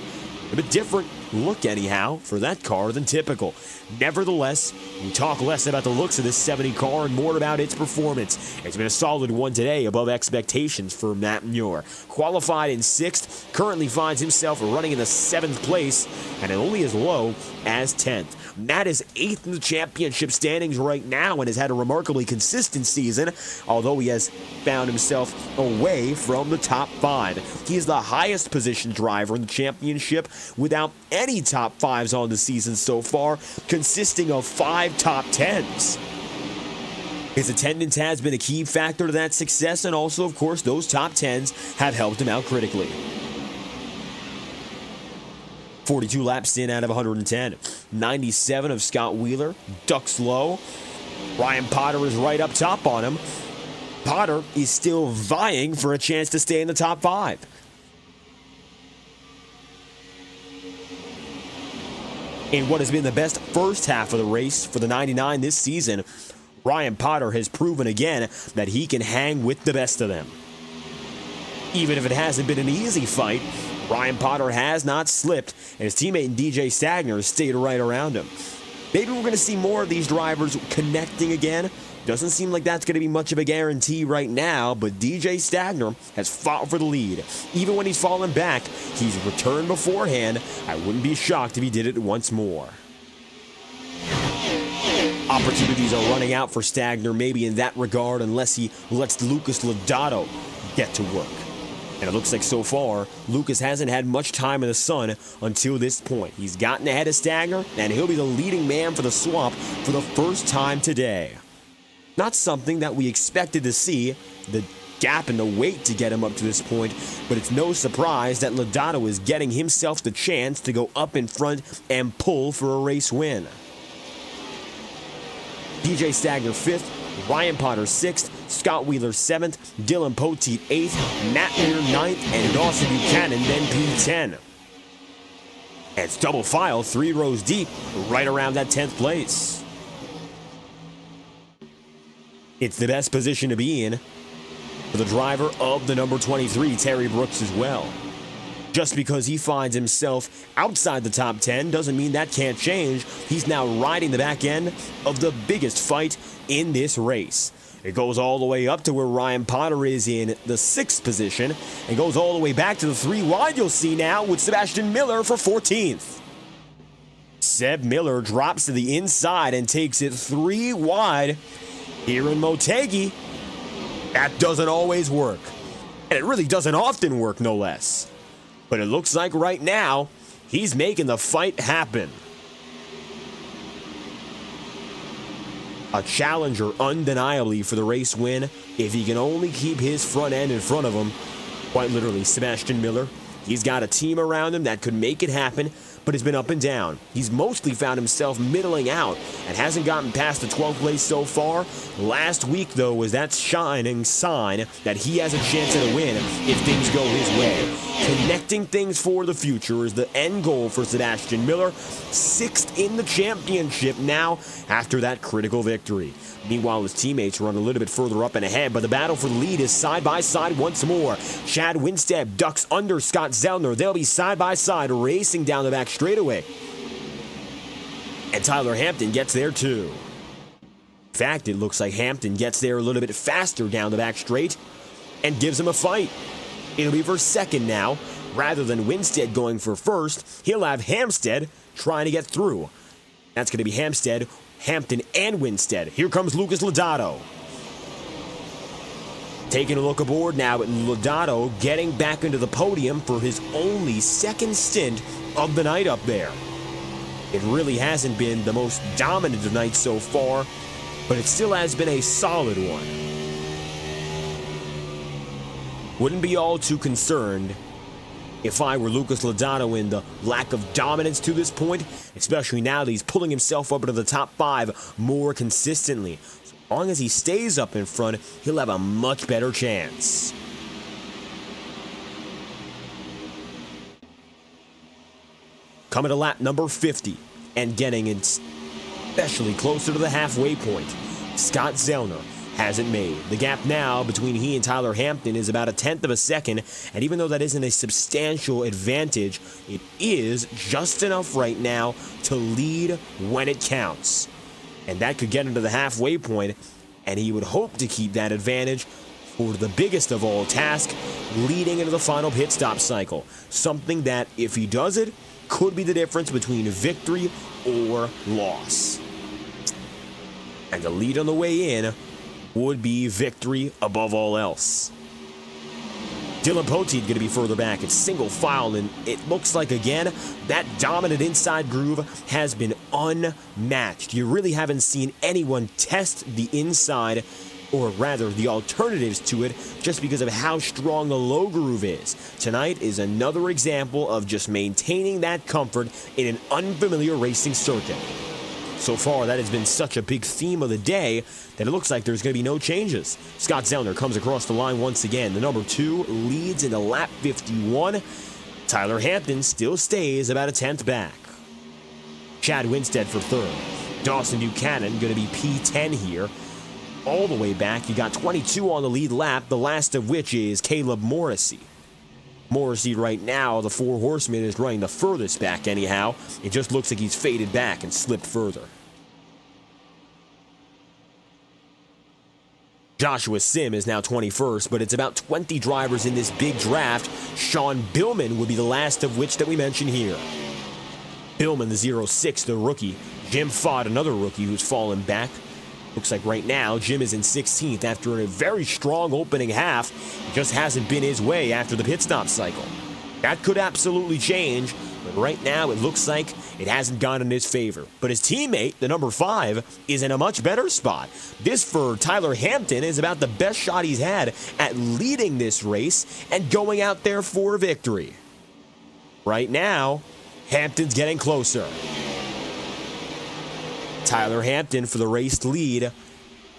a bit different look anyhow for that car than typical. Nevertheless, we talk less about the looks of this 70 car and more about its performance. It's been a solid one today, above expectations for Matt Muir. Qualified in 6th, currently finds himself running in the 7th place, and only as low as 10th. Matt is 8th in the championship standings right now and has had a remarkably consistent season, although he has found himself away from the top 5. He is the highest position driver in the championship without any top 5s on the season so far, consisting of 5 top 10s. His attendance has been a key factor to that success, and also, of course, those top 10s have helped him out critically. 42 laps in out of 110. 97 of Scott Wheeler. Ducks low. Ryan Potter is right up top on him. Potter is still vying for a chance to stay in the top 5. In what has been the best first half of the race for the 99 this season, Ryan Potter has proven again that he can hang with the best of them. Even if it hasn't been an easy fight, Ryan Potter has not slipped, and his teammate DJ Stagner has stayed right around him. Maybe we're going to see more of these drivers connecting again. Doesn't seem like that's going to be much of a guarantee right now, but DJ Stagner has fought for the lead. Even when he's fallen back, he's returned beforehand. I wouldn't be shocked if he did it once more. Opportunities are running out for Stagner, maybe in that regard, unless he lets Lucas Lodato get to work. And it looks like so far, Lucas hasn't had much time in the sun until this point. He's gotten ahead of Stagner, and he'll be the leading man for the swamp for the first time today. Not something that we expected to see. The gap and the weight to get him up to this point, but it's no surprise that Lodato is getting himself the chance to go up in front and pull for a race win. DJ Stagner 5th, Ryan Potter 6th, Scott Wheeler 7th, Dylan Poteet 8th, Matt Lear 9th, and Dawson Buchanan then P10. It's double file 3 rows deep, right around that 10th place. It's the best position to be in for the driver of the number 23, Terry Brooks, as well. Just because he finds himself outside the top 10 doesn't mean that can't change. He's now riding the back end of the biggest fight in this race. It goes all the way up to where Ryan Potter is in the 6th position, and goes all the way back to the 3 wide you'll see now with Sebastian Miller for 14th. Seb Miller drops to the inside and takes it 3 wide here in Motegi. That doesn't always work, and it really doesn't often work, no less. But it looks like right now, he's making the fight happen. A challenger undeniably for the race win if he can only keep his front end in front of him. Quite literally, Sebastian Miller. He's got a team around him that could make it happen, but has been up and down. He's mostly found himself middling out and hasn't gotten past the 12th place so far. Last week, though, was that shining sign that he has a chance at a win if things go his way. Connecting things for the future is the end goal for Sebastian Miller. 6th in the championship now after that critical victory. Meanwhile, his teammates run a little bit further up and ahead, but the battle for the lead is side by side once more. Chad Winstead ducks under Scott Zellner. They'll be side by side racing down the back straightaway. And Tyler Hampton gets there too. In fact, it looks like Hampton gets there a little bit faster down the back straight and gives him a fight. It'll be for 2nd now. Rather than Winstead going for 1st, he'll have Hampstead trying to get through. That's going to be Hampstead, Hampton, and Winstead. Here comes Lucas Lodato. Taking a look aboard now at Lodato getting back into the podium for his only 2nd stint of the night up there. It really hasn't been the most dominant of nights so far, but it still has been a solid one. Wouldn't be all too concerned if I were Lucas Lodato in the lack of dominance to this point, especially now that he's pulling himself up into the top 5 more consistently. As long as he stays up in front, he'll have a much better chance. Coming to lap number 50 and getting especially closer to the halfway point, Scott Zellner has it made. The gap now between he and Tyler Hampton is about 1/10 of a second, and even though that isn't a substantial advantage, it is just enough right now to lead when it counts. And that could get him to the halfway point, and he would hope to keep that advantage for the biggest of all tasks, leading into the final pit stop cycle. Something that, if he does it, could be the difference between victory or loss. And the lead on the way in would be victory above all else. Dylan Poteet going to be further back. It's single file, and it looks like, again, that dominant inside groove has been unmatched. You really haven't seen anyone test the inside, or rather the alternatives to it, just because of how strong the low groove is. Tonight is another example of just maintaining that comfort in an unfamiliar racing circuit. So far, that has been such a big theme of the day that it looks like there's going to be no changes. Scott Zellner comes across the line once again. The number 2 leads into lap 51. Tyler Hampton still stays about 1/10 back. Chad Winstead for 3rd. Dawson Buchanan going to be P10 here. All the way back, you got 22 on the lead lap, the last of which is Caleb Morrissey. Morrissey right now, the 4 horsemen, is running the furthest back anyhow. It just looks like he's faded back and slipped further. Joshua Sim is now 21st, but it's about 20 drivers in this big draft. Sean Billman would be the last of which that we mention here. Billman, the 06, the rookie. Jim Fott, another rookie who's fallen back. Looks like right now, Jim is in 16th after a very strong opening half. It just hasn't been his way after the pit stop cycle. That could absolutely change, but right now it looks like it hasn't gone in his favor. But his teammate, the number 5, is in a much better spot. This for Tyler Hampton is about the best shot he's had at leading this race and going out there for victory. Right now, Hampton's getting closer. Tyler Hampton for the race lead.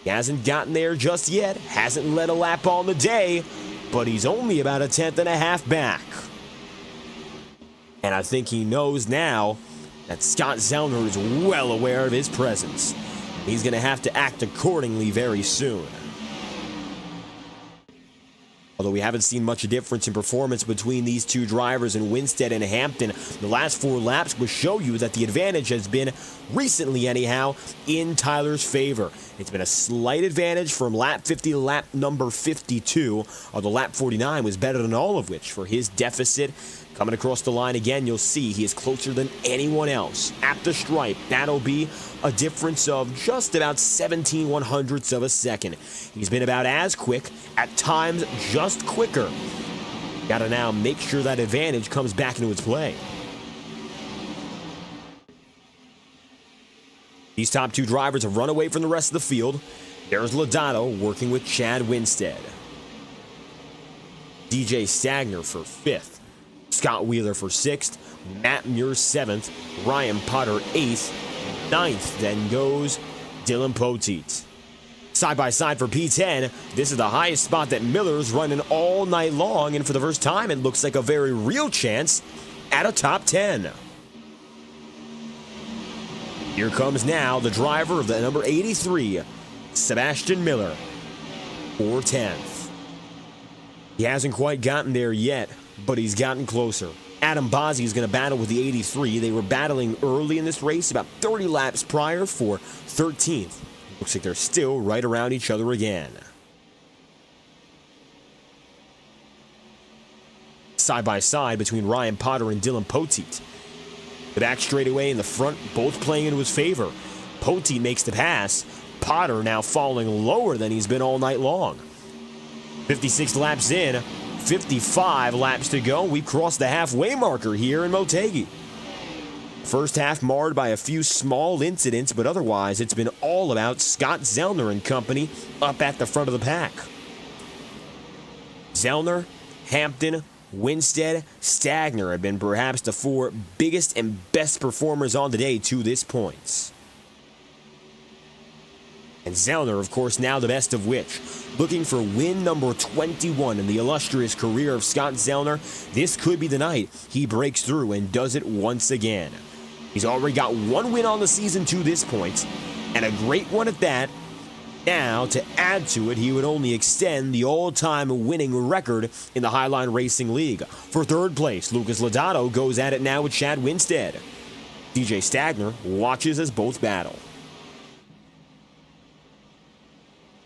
He hasn't gotten there just yet, hasn't led a lap on the day, but he's only about a tenth and a half back. And I think he knows now that Scott Zellner is well aware of his presence. He's going to have to act accordingly very soon. Although we haven't seen much difference in performance between these two drivers in Winstead and Hampton, the last 4 laps will show you that the advantage has been, recently anyhow, in Tyler's favor. It's been a slight advantage from lap 50 to lap number 52, although lap 49 was better than all of which for his deficit. Coming across the line again, you'll see he is closer than anyone else. At the stripe, that'll be a difference of just about 17/100ths of a second. He's been about as quick, at times just quicker. Gotta now make sure that advantage comes back into its play. These top 2 drivers have run away from the rest of the field. There's Lodato working with Chad Winstead. DJ Stagner for 5th. Scott Wheeler for 6th, Matt Muir 7th, Ryan Potter 8th, 9th, then goes Dylan Poteet. Side by side for P10, this is the highest spot that Miller's running all night long, and for the first time it looks like a very real chance at a top 10. Here comes now the driver of the number 83, Sebastian Miller, for 10th. He hasn't quite gotten there yet, but he's gotten closer. Adam Bozzi is going to battle with the 83. They were battling early in this race, about 30 laps prior for 13th. Looks like they're still right around each other again. Side by side between Ryan Potter and Dylan Poteet. The back straightaway in the front, both playing into his favor. Poteet makes the pass. Potter now falling lower than he's been all night long. 56 laps in. 55 laps to go. We've crossed the halfway marker here in Motegi. First half marred by a few small incidents, but otherwise it's been all about Scott Zellner and company up at the front of the pack. Zellner, Hampton, Winstead, Stagner have been perhaps the 4 biggest and best performers on the day to this point. And Zellner, of course, now the best of which. Looking for win number 21 in the illustrious career of Scott Zellner, this could be the night he breaks through and does it once again. He's already got 1 win on the season to this point, and a great one at that. Now, to add to it, he would only extend the all-time winning record in the Highline Racing League. For 3rd place, Lucas Lodato goes at it now with Chad Winstead. DJ Stagner watches as both battle.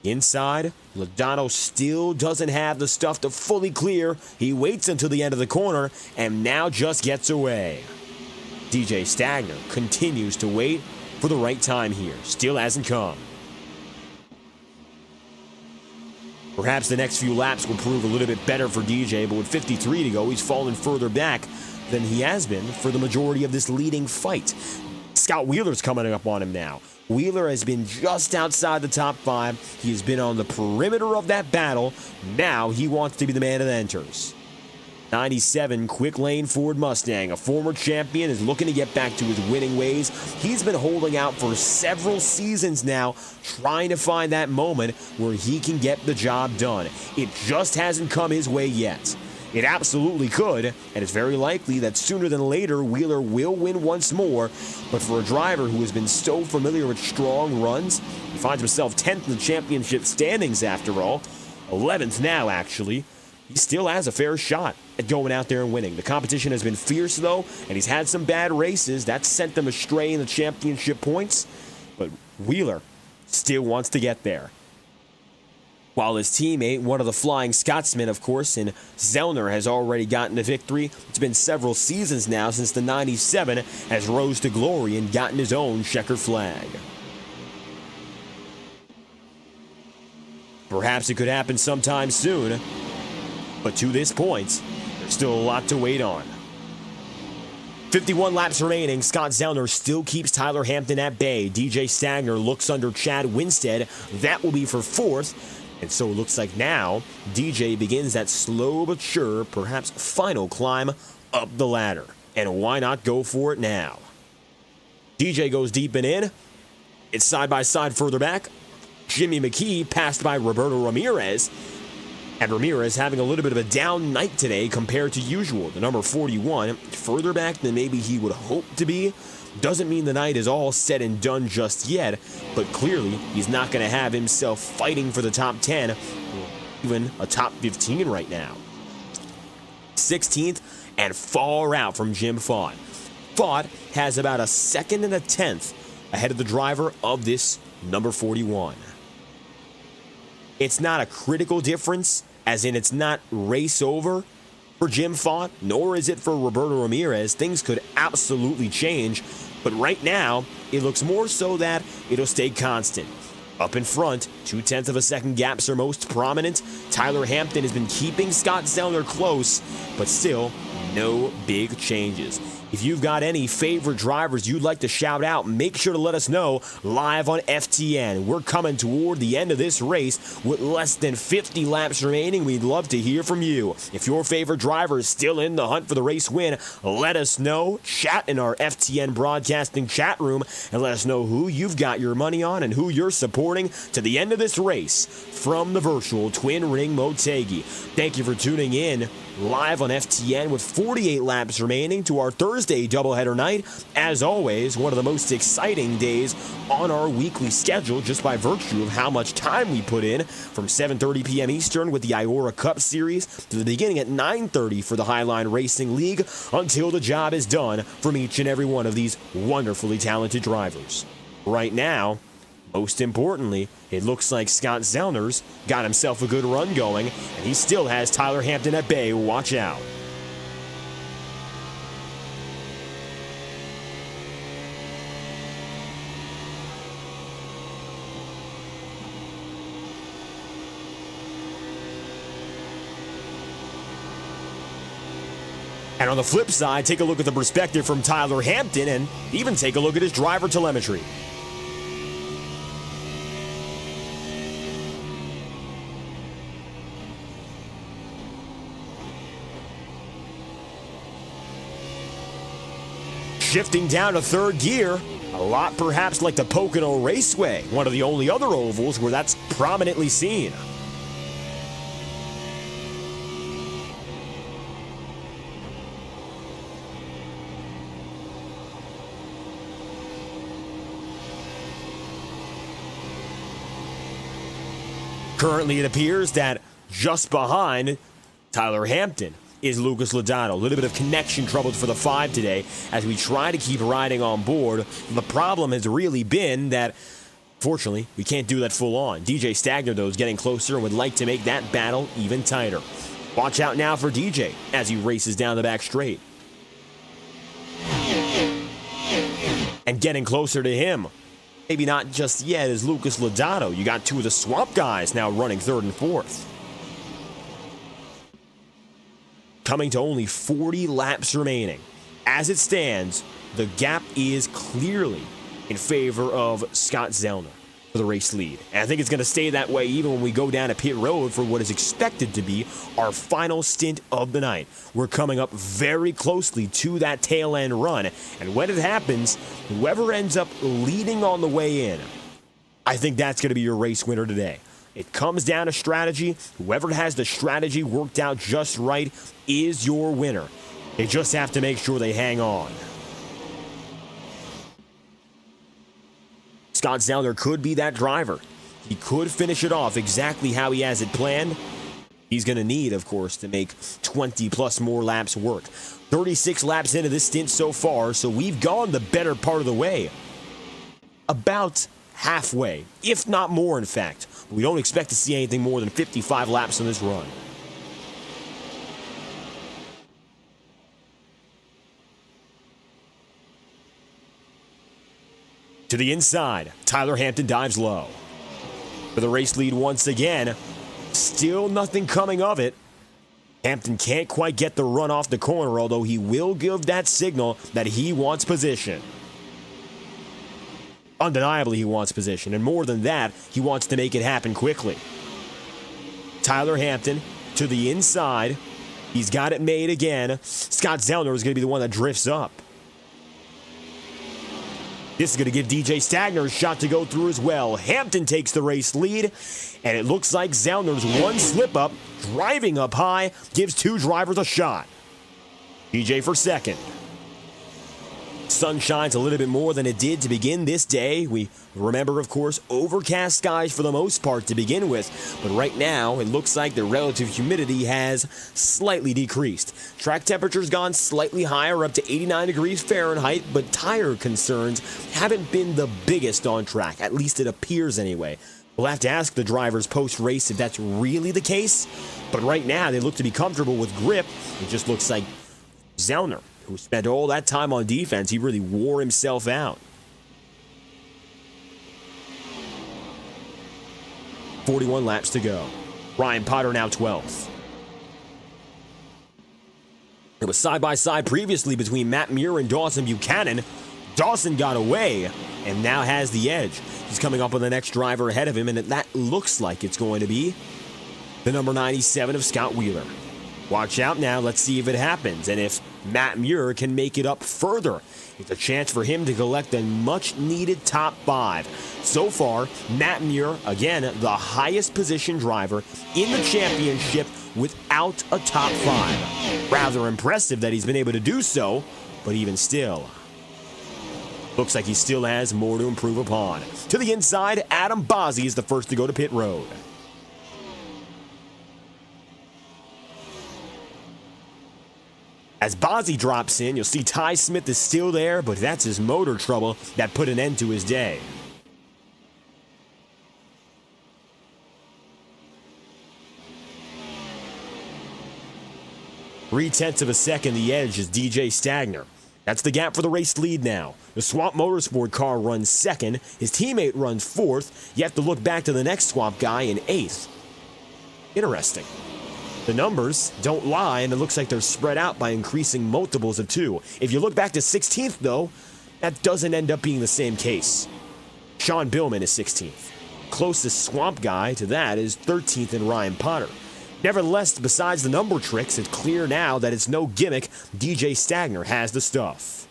Inside, Lodato still doesn't have the stuff to fully clear. He waits until the end of the corner and now just gets away. DJ Stagner continues to wait for the right time here. Still hasn't come. Perhaps the next few laps will prove a little bit better for DJ, but with 53 to go, he's fallen further back than he has been for the majority of this leading fight. Scott Wheeler's coming up on him now. Wheeler has been just outside the top 5. He has been on the perimeter of that battle. Now he wants to be the man that enters. 97 Quick Lane Ford Mustang, a former champion, is looking to get back to his winning ways. He's been holding out for several seasons now, trying to find that moment where he can get the job done. It just hasn't come his way yet. It absolutely could, and it's very likely that sooner than later, Wheeler will win once more. But for a driver who has been so familiar with strong runs, he finds himself 10th in the championship standings after all. 11th now, actually. He still has a fair shot at going out there and winning. The competition has been fierce, though, and he's had some bad races. That sent them astray in the championship points. But Wheeler still wants to get there. While his teammate, one of the Flying Scotsmen, of course, and Zellner has already gotten a victory. It's been several seasons now since the 97 has rose to glory and gotten his own checkered flag. Perhaps it could happen sometime soon, but to this point, there's still a lot to wait on. 51 laps remaining. Scott Zellner still keeps Tyler Hampton at bay. DJ Stagner looks under Chad Winstead. That will be for fourth. And so it looks like now DJ begins that slow but sure, perhaps final climb up the ladder. And why not go for it now? DJ goes deep and in. It's side by side further back. Jimmy McKee passed by Roberto Ramirez. And Ramirez having a little bit of a down night today compared to usual. The number 41, further back than maybe he would hope to be. Doesn't mean the night is all said and done just yet, but clearly he's not going to have himself fighting for the top 10, or even a top 15 right now. 16th and far out from Jim Fott. Fott has about a second and a tenth ahead of the driver of this number 41. It's not a critical difference, as in it's not race over for Jim Fott, nor is it for Roberto Ramirez. Things could absolutely change, but right now, it looks more so that it'll stay constant. Up in front, 0.2 of a second gaps are most prominent. Tyler Hampton has been keeping Scott Zellner close, but still, no big changes. If you've got any favorite drivers you'd like to shout out, make sure to let us know live on FTN. We're coming toward the end of this race with less than 50 laps remaining. We'd love to hear from you. If your favorite driver is still in the hunt for the race win, let us know. Chat in our FTN Broadcasting chat room and let us know who you've got your money on and who you're supporting to the end of this race from the virtual Twin Ring Motegi. Thank you for tuning in live on FTN with 48 laps remaining to our Thursday doubleheader night. As always, one of the most exciting days on our weekly schedule just by virtue of how much time we put in from 7:30 p.m. Eastern with the Iora Cup Series to the beginning at 9:30 for the Highline Racing League until the job is done from each and every one of these wonderfully talented drivers. Right now, most importantly, it looks like Scott Zellner's got himself a good run going, and he still has Tyler Hampton at bay. Watch out. And on the flip side, take a look at the perspective from Tyler Hampton and even take a look at his driver telemetry. Shifting down to third gear, a lot perhaps like the Pocono Raceway, one of the only other ovals where that's prominently seen. Currently, it appears that just behind Tyler Hampton is Lucas Lodato. A little bit of connection troubles for the 5 today as we try to keep riding on board. The problem has really been that, fortunately, we can't do that full on. DJ Stagner, though, is getting closer and would like to make that battle even tighter. Watch out now for DJ as he races down the back straight. And getting closer to him, maybe not just yet, is Lucas Lodato. You got two of the Swamp guys now running third and fourth. Coming to only 40 laps remaining. As it stands, the gap is clearly in favor of Scott Zellner for the race lead. And I think it's going to stay that way even when we go down to pit road for what is expected to be our final stint of the night. We're coming up very closely to that tail end run. And when it happens, whoever ends up leading on the way in, I think that's going to be your race winner today. It comes down to strategy. Whoever has the strategy worked out just right is your winner. They just have to make sure they hang on. Scott Zellner could be that driver. He could finish it off exactly how he has it planned. He's going to need, of course, to make 20 plus more laps work. 36 laps into this stint so far, so we've gone the better part of the way. About halfway, if not more, in fact. We don't expect to see anything more than 55 laps on this run. To the inside, Tyler Hampton dives low. For the race lead once again, still nothing coming of it. Hampton can't quite get the run off the corner, although he will give that signal that he wants position. Undeniably, he wants position, and more than that, he wants to make it happen quickly. Tyler Hampton to the inside. He's got it made again. Scott Zellner is going to be the one that drifts up. This is going to give DJ Stagner a shot to go through as well. Hampton takes the race lead, and it looks like Zellner's one slip-up, driving up high, gives two drivers a shot. DJ for second. Sun shines a little bit more than it did to begin this day. We remember, of course, overcast skies for the most part to begin with, but right now it looks like the relative humidity has slightly decreased. Track temperature's gone slightly higher, up to 89 degrees Fahrenheit, but tire concerns haven't been the biggest on track, at least it appears anyway. We'll have to ask the drivers post-race if that's really the case, but right now they look to be comfortable with grip. It just looks like Zellner, who spent all that time on defense, he really wore himself out. 41 laps to go. Ryan Potter now 12th. It was side-by-side previously between Matt Muir and Dawson Buchanan. Dawson got away and now has the edge. He's coming up with the next driver ahead of him, and that looks like it's going to be the number 97 of Scott Wheeler. Watch out now. Let's see if it happens. And if Matt Muir can make it up further, it's a chance for him to collect a much-needed top 5. So far, Matt Muir, again, the highest position driver in the championship without a top 5. Rather impressive that he's been able to do so, but even still, looks like he still has more to improve upon. To the inside, Adam Bozzi is the first to go to pit road. As Bozzi drops in, you'll see Ty Smith is still there, but that's his motor trouble that put an end to his day. Three-tenths of a second the edge is DJ Stagner. That's the gap for the race lead now. The Swamp Motorsport car runs second. His teammate runs fourth. You have to look back to the next Swamp guy in eighth. Interesting. The numbers don't lie, and it looks like they're spread out by increasing multiples of 2. If you look back to 16th, though, that doesn't end up being the same case. Sean Billman is 16th. Closest Swamp guy to that is 13th in Ryan Potter. Nevertheless, besides the number tricks, it's clear now that it's no gimmick. DJ Stagner has the stuff.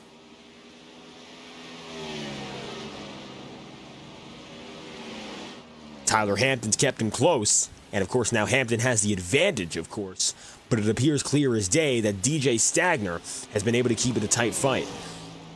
Tyler Hampton's kept him close. And, of course, now Hampton has the advantage, of course. But it appears clear as day that DJ Stagner has been able to keep it a tight fight.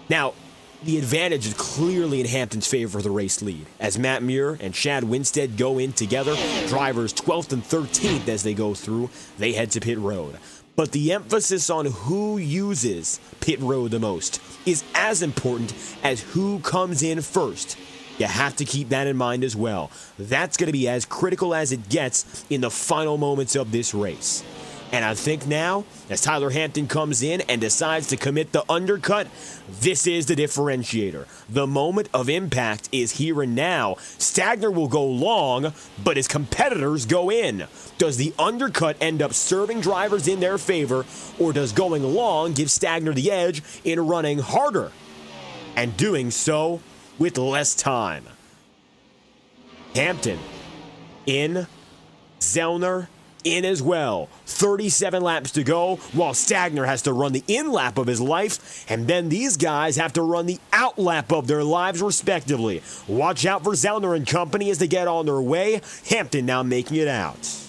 Now, the advantage is clearly in Hampton's favor for the race lead. As Matt Muir and Chad Winstead go in together, drivers 12th and 13th as they go through, they head to pit road. But the emphasis on who uses pit road the most is as important as who comes in first. You have to keep that in mind as well. That's going to be as critical as it gets in the final moments of this race. And I think now, as Tyler Hampton comes in and decides to commit the undercut, this is the differentiator. The moment of impact is here and now. Stagner will go long, but his competitors go in. Does the undercut end up serving drivers in their favor, or does going long give Stagner the edge in running harder and doing so with less time? Hampton in, Zellner in as well. 37 laps to go, while Stagner has to run the in lap of his life, and then these guys have to run the out lap of their lives respectively. Watch out for Zellner and company as they get on their way. Hampton now making it out.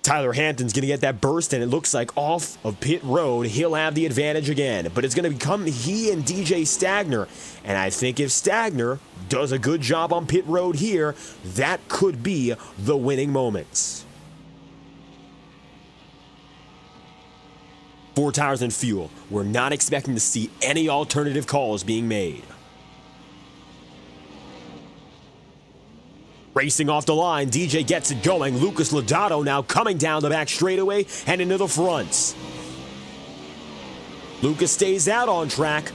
Tyler Hampton's going to get that burst, and it looks like off of pit road, he'll have the advantage again. But it's going to become he and DJ Stagner. And I think if Stagner does a good job on pit road here, that could be the winning moments. 4 tires and fuel. We're not expecting to see any alternative calls being made. Racing off the line, DJ gets it going. Lucas Lodato now coming down the back straightaway and into the front. Lucas stays out on track.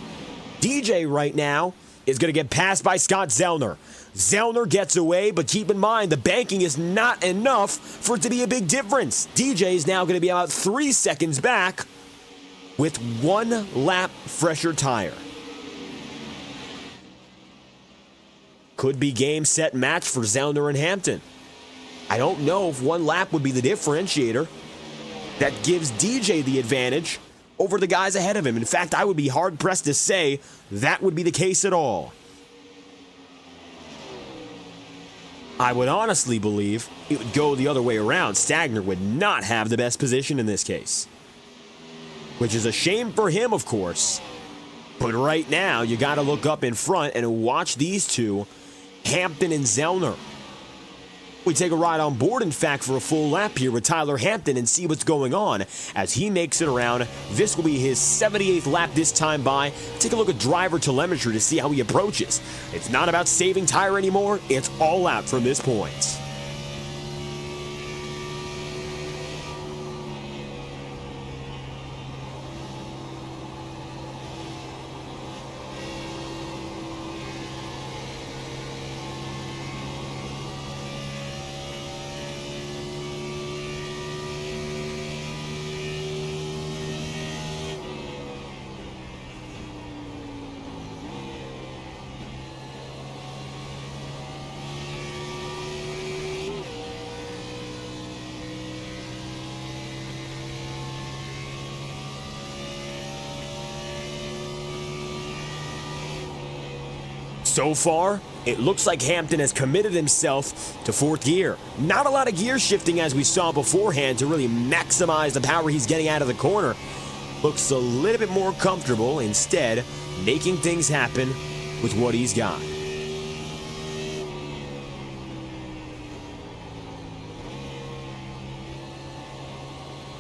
DJ right now is going to get passed by Scott Zellner. Zellner gets away, but keep in mind, the banking is not enough for it to be a big difference. DJ is now going to be about 3 seconds back with 1 lap fresher tire. Could be game, set, match for Zellner and Hampton. I don't know if 1 lap would be the differentiator that gives DJ the advantage over the guys ahead of him. In fact, I would be hard-pressed to say that would be the case at all. I would honestly believe it would go the other way around. Stagner would not have the best position in this case, which is a shame for him, of course. But right now, you got to look up in front and watch these two, Hampton and Zellner. We take a ride on board, in fact, for a full lap here with Tyler Hampton and see what's going on as he makes it around. This will be his 78th lap this time by. Take a look at driver telemetry to see how he approaches. It's not about saving tire anymore. It's all out from this point. So far, it looks like Hampton has committed himself to 4th gear. Not a lot of gear shifting as we saw beforehand to really maximize the power he's getting out of the corner. Looks a little bit more comfortable, instead making things happen with what he's got.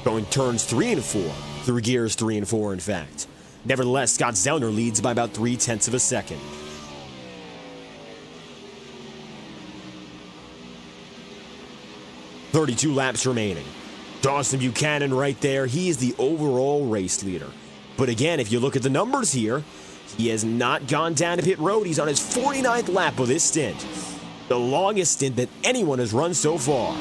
Going turns 3 and 4, through gears 3 and 4 in fact. Nevertheless, Scott Zellner leads by about 0.3 of a second. .32 laps remaining. Dawson Buchanan right there. He is the overall race leader. But again, if you look at the numbers here, he has not gone down to pit road. He's on his 49th lap of this stint. The longest stint that anyone has run so far.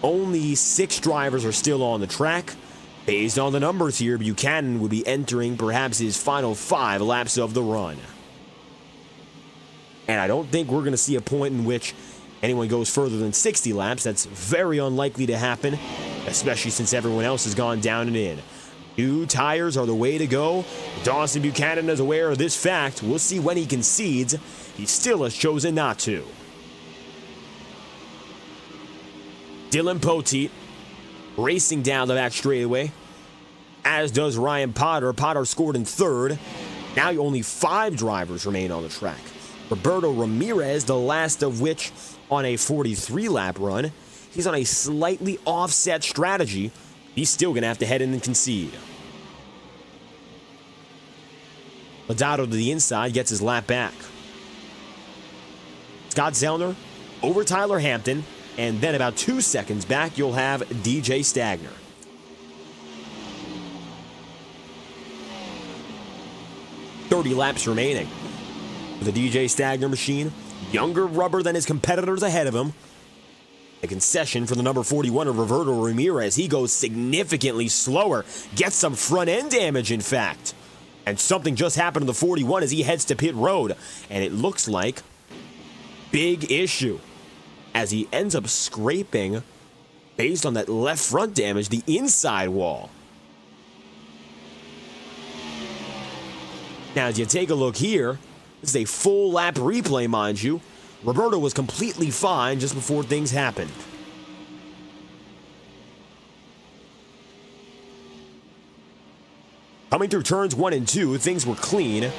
Only 6 drivers are still on the track. Based on the numbers here, Buchanan would be entering perhaps his final 5 laps of the run. And I don't think we're going to see a point in which anyone goes further than 60 laps. That's very unlikely to happen, especially since everyone else has gone down and in. New tires are the way to go. Dawson Buchanan is aware of this fact. We'll see when he concedes. He still has chosen not to. Dylan Poteet racing down the back straightaway, as does Ryan Potter. Potter scored in 3rd. Now only 5 drivers remain on the track. Roberto Ramirez, the last of which on a 43-lap run. He's on a slightly offset strategy. He's still going to have to head in and concede. Lodato to the inside, gets his lap back. Scott Zellner over Tyler Hampton, and then about 2 seconds back, you'll have DJ Stagner. .30 laps remaining for the DJ Stagner machine. Younger rubber than his competitors ahead of him. A concession for the number 41 of Roberto Ramirez. He goes significantly slower. Gets some front end damage, in fact. And something just happened to the 41 as he heads to pit road. And it looks like big issue, as he ends up scraping, based on that left front damage, the inside wall. Now, as you take a look here, this is a full lap replay, mind you. Roberto was completely fine just before things happened. Coming through turns 1 and 2, things were clean.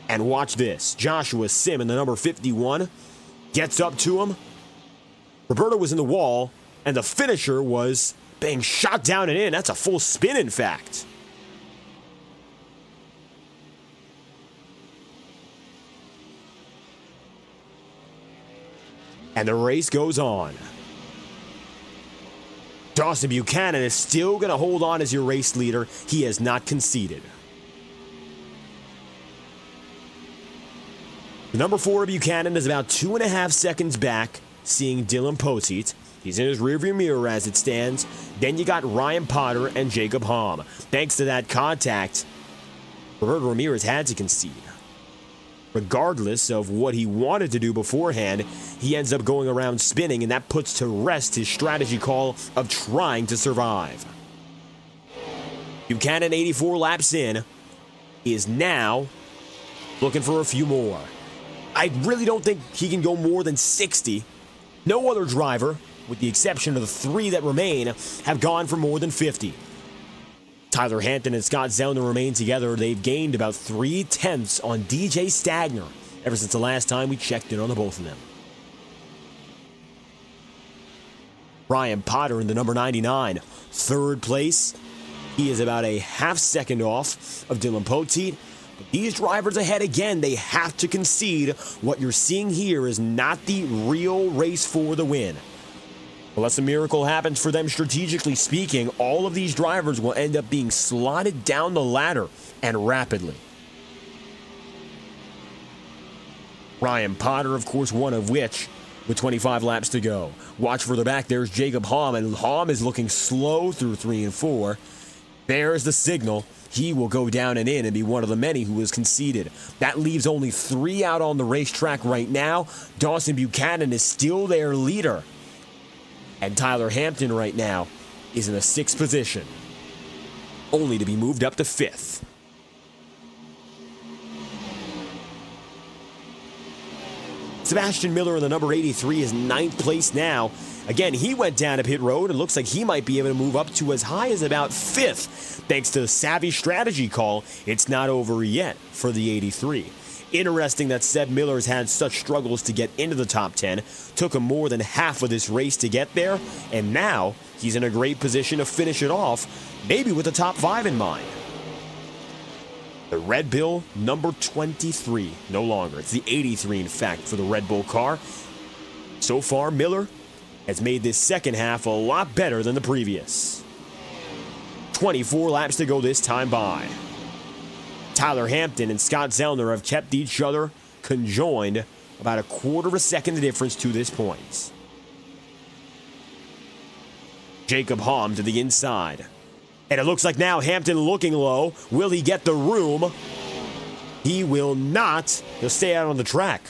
And watch this. Joshua Sim in the number 51 gets up to him. Roberto was in the wall, and the finisher was being shot down and in. That's a full spin, in fact. And the race goes on. Dawson Buchanan is still going to hold on as your race leader. He has not conceded. The number 4 Buchanan is about 2.5 seconds back, seeing Dylan Poteet. He's in his rearview mirror as it stands. Then you got Ryan Potter and Jacob Hamm. Thanks to that contact, Roberto Ramirez had to concede. Regardless of what he wanted to do beforehand, he ends up going around spinning, and that puts to rest his strategy call of trying to survive. Buchanan, 84 laps in, is now looking for a few more. I really don't think he can go more than 60. No other driver, with the exception of the 3 that remain, have gone for more than 50. Tyler Hampton and Scott Zellner remain together. They've gained about 3/10 on DJ Stagner ever since the last time we checked in on the both of them. Ryan Potter in the number 99, 3rd place. He is about a half second off of Dylan Poteet. But these drivers ahead again, they have to concede. What you're seeing here is not the real race for the win. Unless a miracle happens for them strategically speaking, all of these drivers will end up being slotted down the ladder, and rapidly. Ryan Potter, of course, one of which, with 25 laps to go. Watch further back, there's Jacob Hamm, and Hamm is looking slow through 3 and 4. There's the signal. He will go down and in and be one of the many who has conceded. That leaves only 3 out on the racetrack right now. Dawson Buchanan is still their leader. And Tyler Hampton right now is in a 6th position, only to be moved up to 5th. Sebastian Miller in the number 83 is 9th place now. Again, he went down to pit road and looks like he might be able to move up to as high as about 5th. Thanks to the savvy strategy call, it's not over yet for the 83. Interesting that Seb Miller's had such struggles to get into the top 10. Took him more than half of this race to get there, and now he's in a great position to finish it off, maybe with the top 5 in mind. The Red Bull number 23, no longer. It's the 83, in fact, for the Red Bull car. So far, Miller has made this second half a lot better than the previous. 24 laps to go this time by. Tyler Hampton and Scott Zellner have kept each other conjoined about a 1/4 second difference to this point. Jacob Hamm to the inside. And it looks like now Hampton looking low. Will he get the room? He will not. He'll stay out on the track.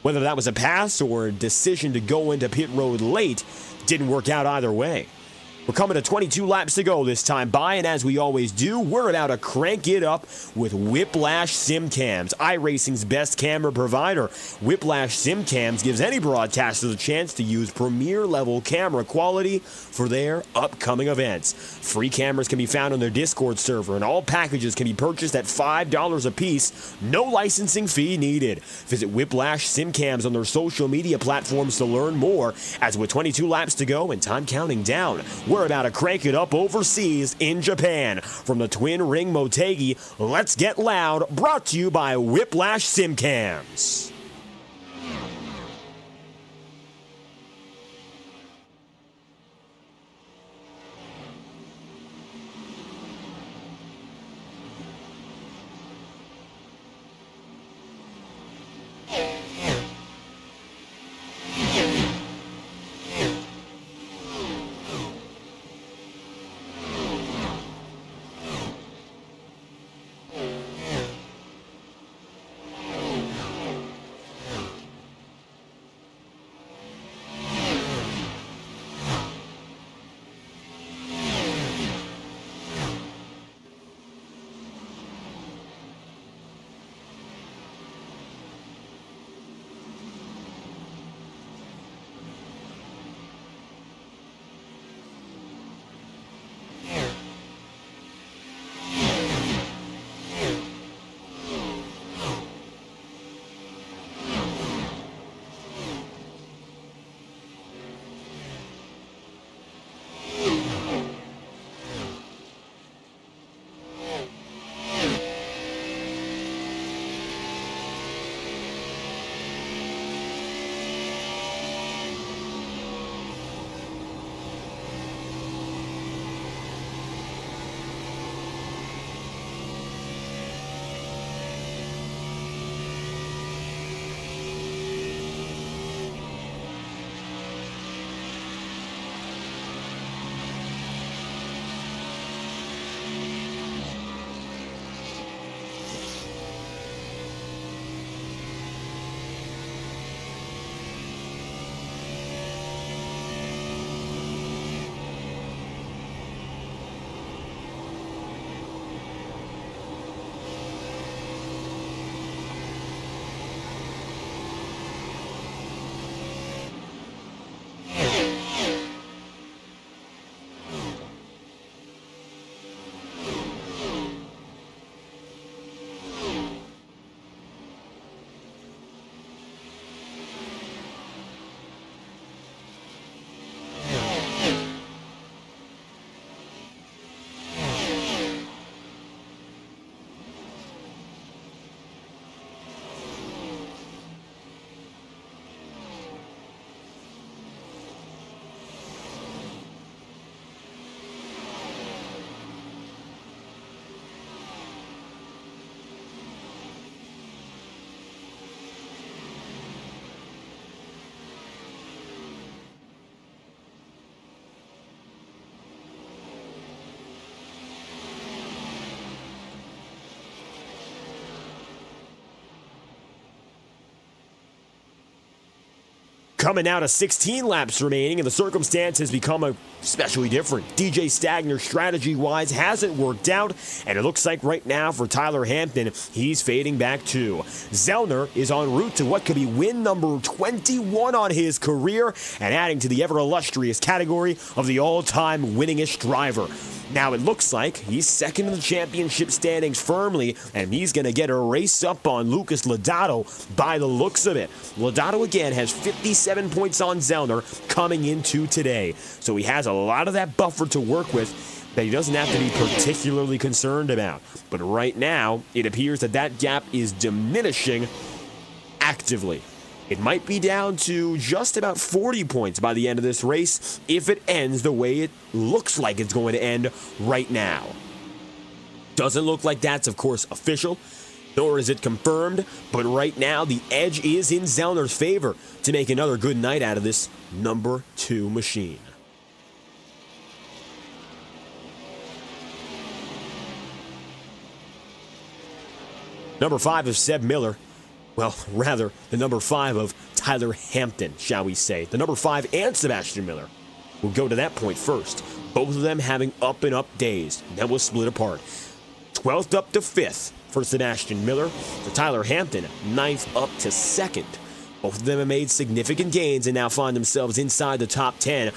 Whether that was a pass or a decision to go into pit road late, didn't work out either way. We're coming to 22 laps to go this time by, and as we always do, we're about to crank it up with Whiplash SimCams, iRacing's best camera provider. Whiplash SimCams gives any broadcaster the chance to use premier-level camera quality for their upcoming events. Free cameras can be found on their Discord server, and all packages can be purchased at $5 a piece. No licensing fee needed. Visit Whiplash SimCams on their social media platforms to learn more, as with 22 laps to go and time counting down, we're about to crank it up overseas in Japan. From the Twin Ring Motegi, let's get loud, brought to you by Whiplash SimCams. Coming out of 16 laps remaining, and the circumstance has become especially different. DJ Stagner, strategy-wise, hasn't worked out, and it looks like right now for Tyler Hampton, he's fading back too. Zellner is en route to what could be win number 21 on his career, and adding to the ever-illustrious category of the all-time winningest driver. Now it looks like he's second in the championship standings firmly, and he's going to get a race up on Lucas Lodato by the looks of it. Lodato again has 57 points on Zellner coming into today, so he has a lot of that buffer to work with that he doesn't have to be particularly concerned about. But right now, it appears that that gap is diminishing actively. It might be down to just about 40 points by the end of this race if it ends the way it looks like it's going to end right now. Doesn't look like that's, of course, official, nor is it confirmed, but right now the edge is in Zellner's favor to make another good night out of this number 2 machine. Number 5 is Seb Miller. Well, rather, the number 5 of Tyler Hampton, shall we say. The number 5 and Sebastian Miller. We'll go to that point first. Both of them having up-and-up days. Then we'll split apart. 12th up to 5th for Sebastian Miller. For Tyler Hampton, 9th up to 2nd. Both of them have made significant gains and now find themselves inside the top 10,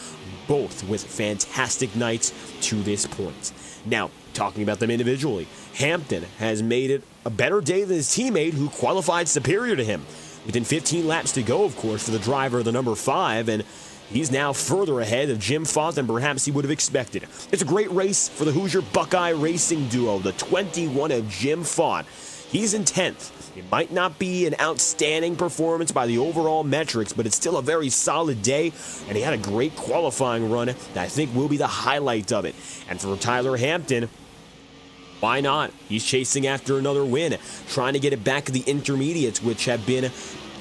both with fantastic nights to this point. Now, talking about them individually, Hampton has made it a better day than his teammate who qualified superior to him. Within 15 laps to go, of course, for the driver of the number 5, and he's now further ahead of Jim Font than perhaps he would have expected. It's a great race for the Hoosier Buckeye Racing duo, the 21 of Jim Font. He's in 10th. It might not be an outstanding performance by the overall metrics, but it's still a very solid day, and he had a great qualifying run that I think will be the highlight of it. And for Tyler Hampton, why not? He's chasing after another win, trying to get it back to the intermediates, which have been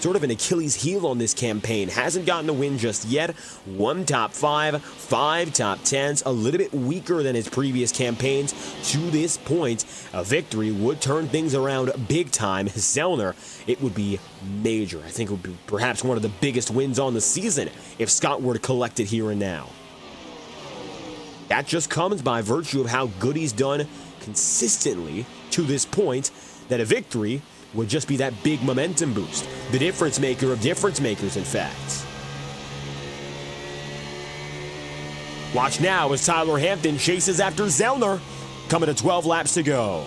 sort of an Achilles heel on this campaign. Hasn't gotten a win just yet. 1 top 5, 5 top 10s, a little bit weaker than his previous campaigns to this point. A victory would turn things around big time. Zellner, it would be major. I think it would be perhaps one of the biggest wins on the season if Scott were to collect it here and now. That just comes by virtue of how good he's done consistently to this point, that a victory would just be that big momentum boost. The difference maker of difference makers, in fact. Watch now as Tyler Hampton chases after Zellner, coming to 12 laps to go.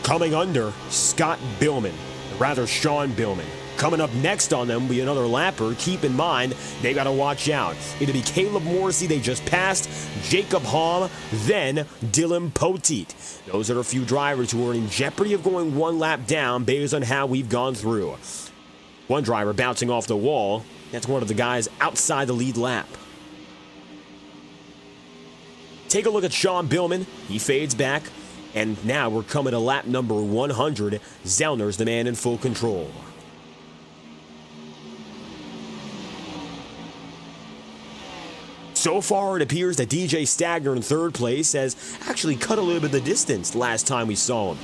Coming under, Scott Billman, or rather Sean Billman. Coming up next on them will be another lapper. Keep in mind, they got to watch out. It'll be Caleb Morrissey they just passed, Jacob Halm, then Dylan Poteet. Those are a few drivers who are in jeopardy of going one lap down based on how we've gone through. One driver bouncing off the wall. That's one of the guys outside the lead lap. Take a look at Sean Billman. He fades back. And now we're coming to lap number 100. Zellner's the man in full control. So far, it appears that DJ Stagner in third place has actually cut a little bit of the distance last time we saw him.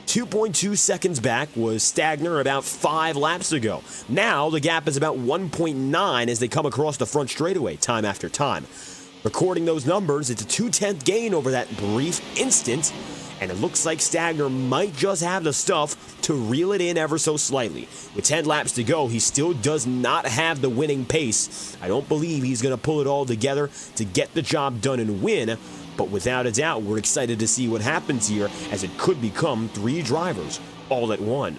2.2 seconds back was Stagner about 5 laps ago. Now the gap is about 1.9 as they come across the front straightaway time after time. Recording those numbers, it's a 2/10 gain over that brief instant. And it looks like Stagner might just have the stuff to reel it in ever so slightly. With 10 laps to go, he still does not have the winning pace. I don't believe he's going to pull it all together to get the job done and win. But without a doubt, we're excited to see what happens here, as it could become 3 drivers all at one.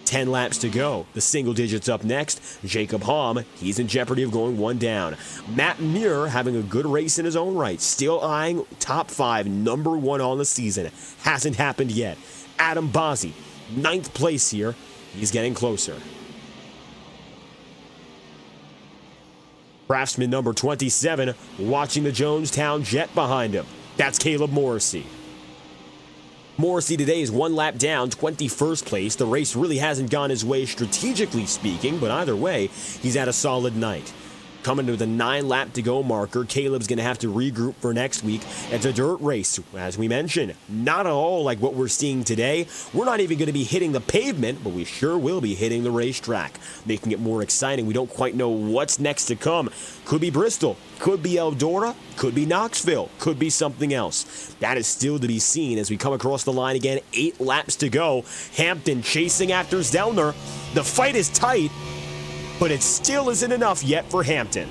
10 laps to go. The single digits up next. Jacob Halm, he's in jeopardy of going 1 down. Matt Muir having a good race in his own right. Still eyeing top 5, number 1 on the season. Hasn't happened yet. Adam Bozzi, 9th place here. He's getting closer. Craftsman number 27 watching the Jonestown Jet behind him. That's Caleb Morrissey. Morrissey today is one lap down, 21st place. The race really hasn't gone his way strategically speaking, but either way, he's had a solid night. Coming to the 9-lap to go marker, Caleb's going to have to regroup for next week. It's a dirt race, as we mentioned. Not at all like what we're seeing today. We're not even going to be hitting the pavement, but we sure will be hitting the racetrack, making it more exciting. We don't quite know what's next to come. Could be Bristol, could be Eldora, could be Knoxville, could be something else. That is still to be seen as we come across the line again. 8 laps to go. Hampton chasing after Zellner. The fight is tight, but it still isn't enough yet for Hampton.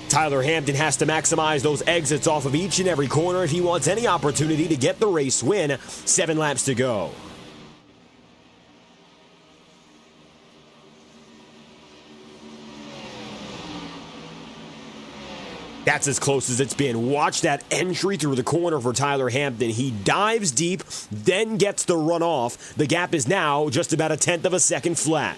Tyler Hampton has to maximize those exits off of each and every corner if he wants any opportunity to get the race win. 7 laps to go. That's as close as it's been. Watch that entry through the corner for Tyler Hampton. He dives deep, then gets the run off. The gap is now just about 1/10 of a second flat.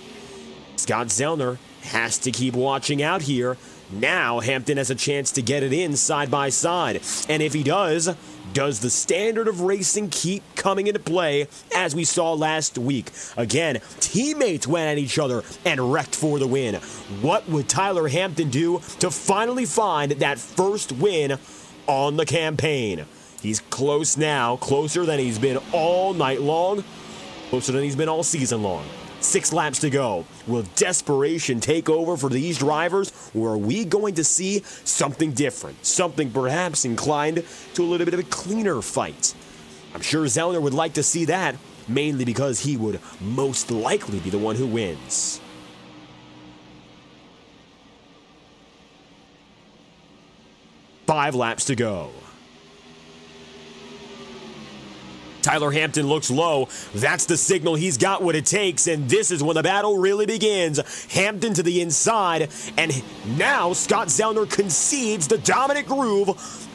Scott Zellner has to keep watching out here. Now Hampton has a chance to get it in side by side. And if he does the standard of racing keep coming into play as we saw last week? Again, teammates went at each other and wrecked for the win. What would Tyler Hampton do to finally find that first win on the campaign? He's close now, closer than he's been all night long, closer than he's been all season long. 6 laps to go. Will desperation take over for these drivers, or are we going to see something different? Something perhaps inclined to a little bit of a cleaner fight? I'm sure Zellner would like to see that, mainly because he would most likely be the one who wins. Five laps to go. Tyler Hampton looks low. That's the signal he's got what it takes, and this is when the battle really begins. Hampton to the inside, and now Scott Zellner concedes the dominant groove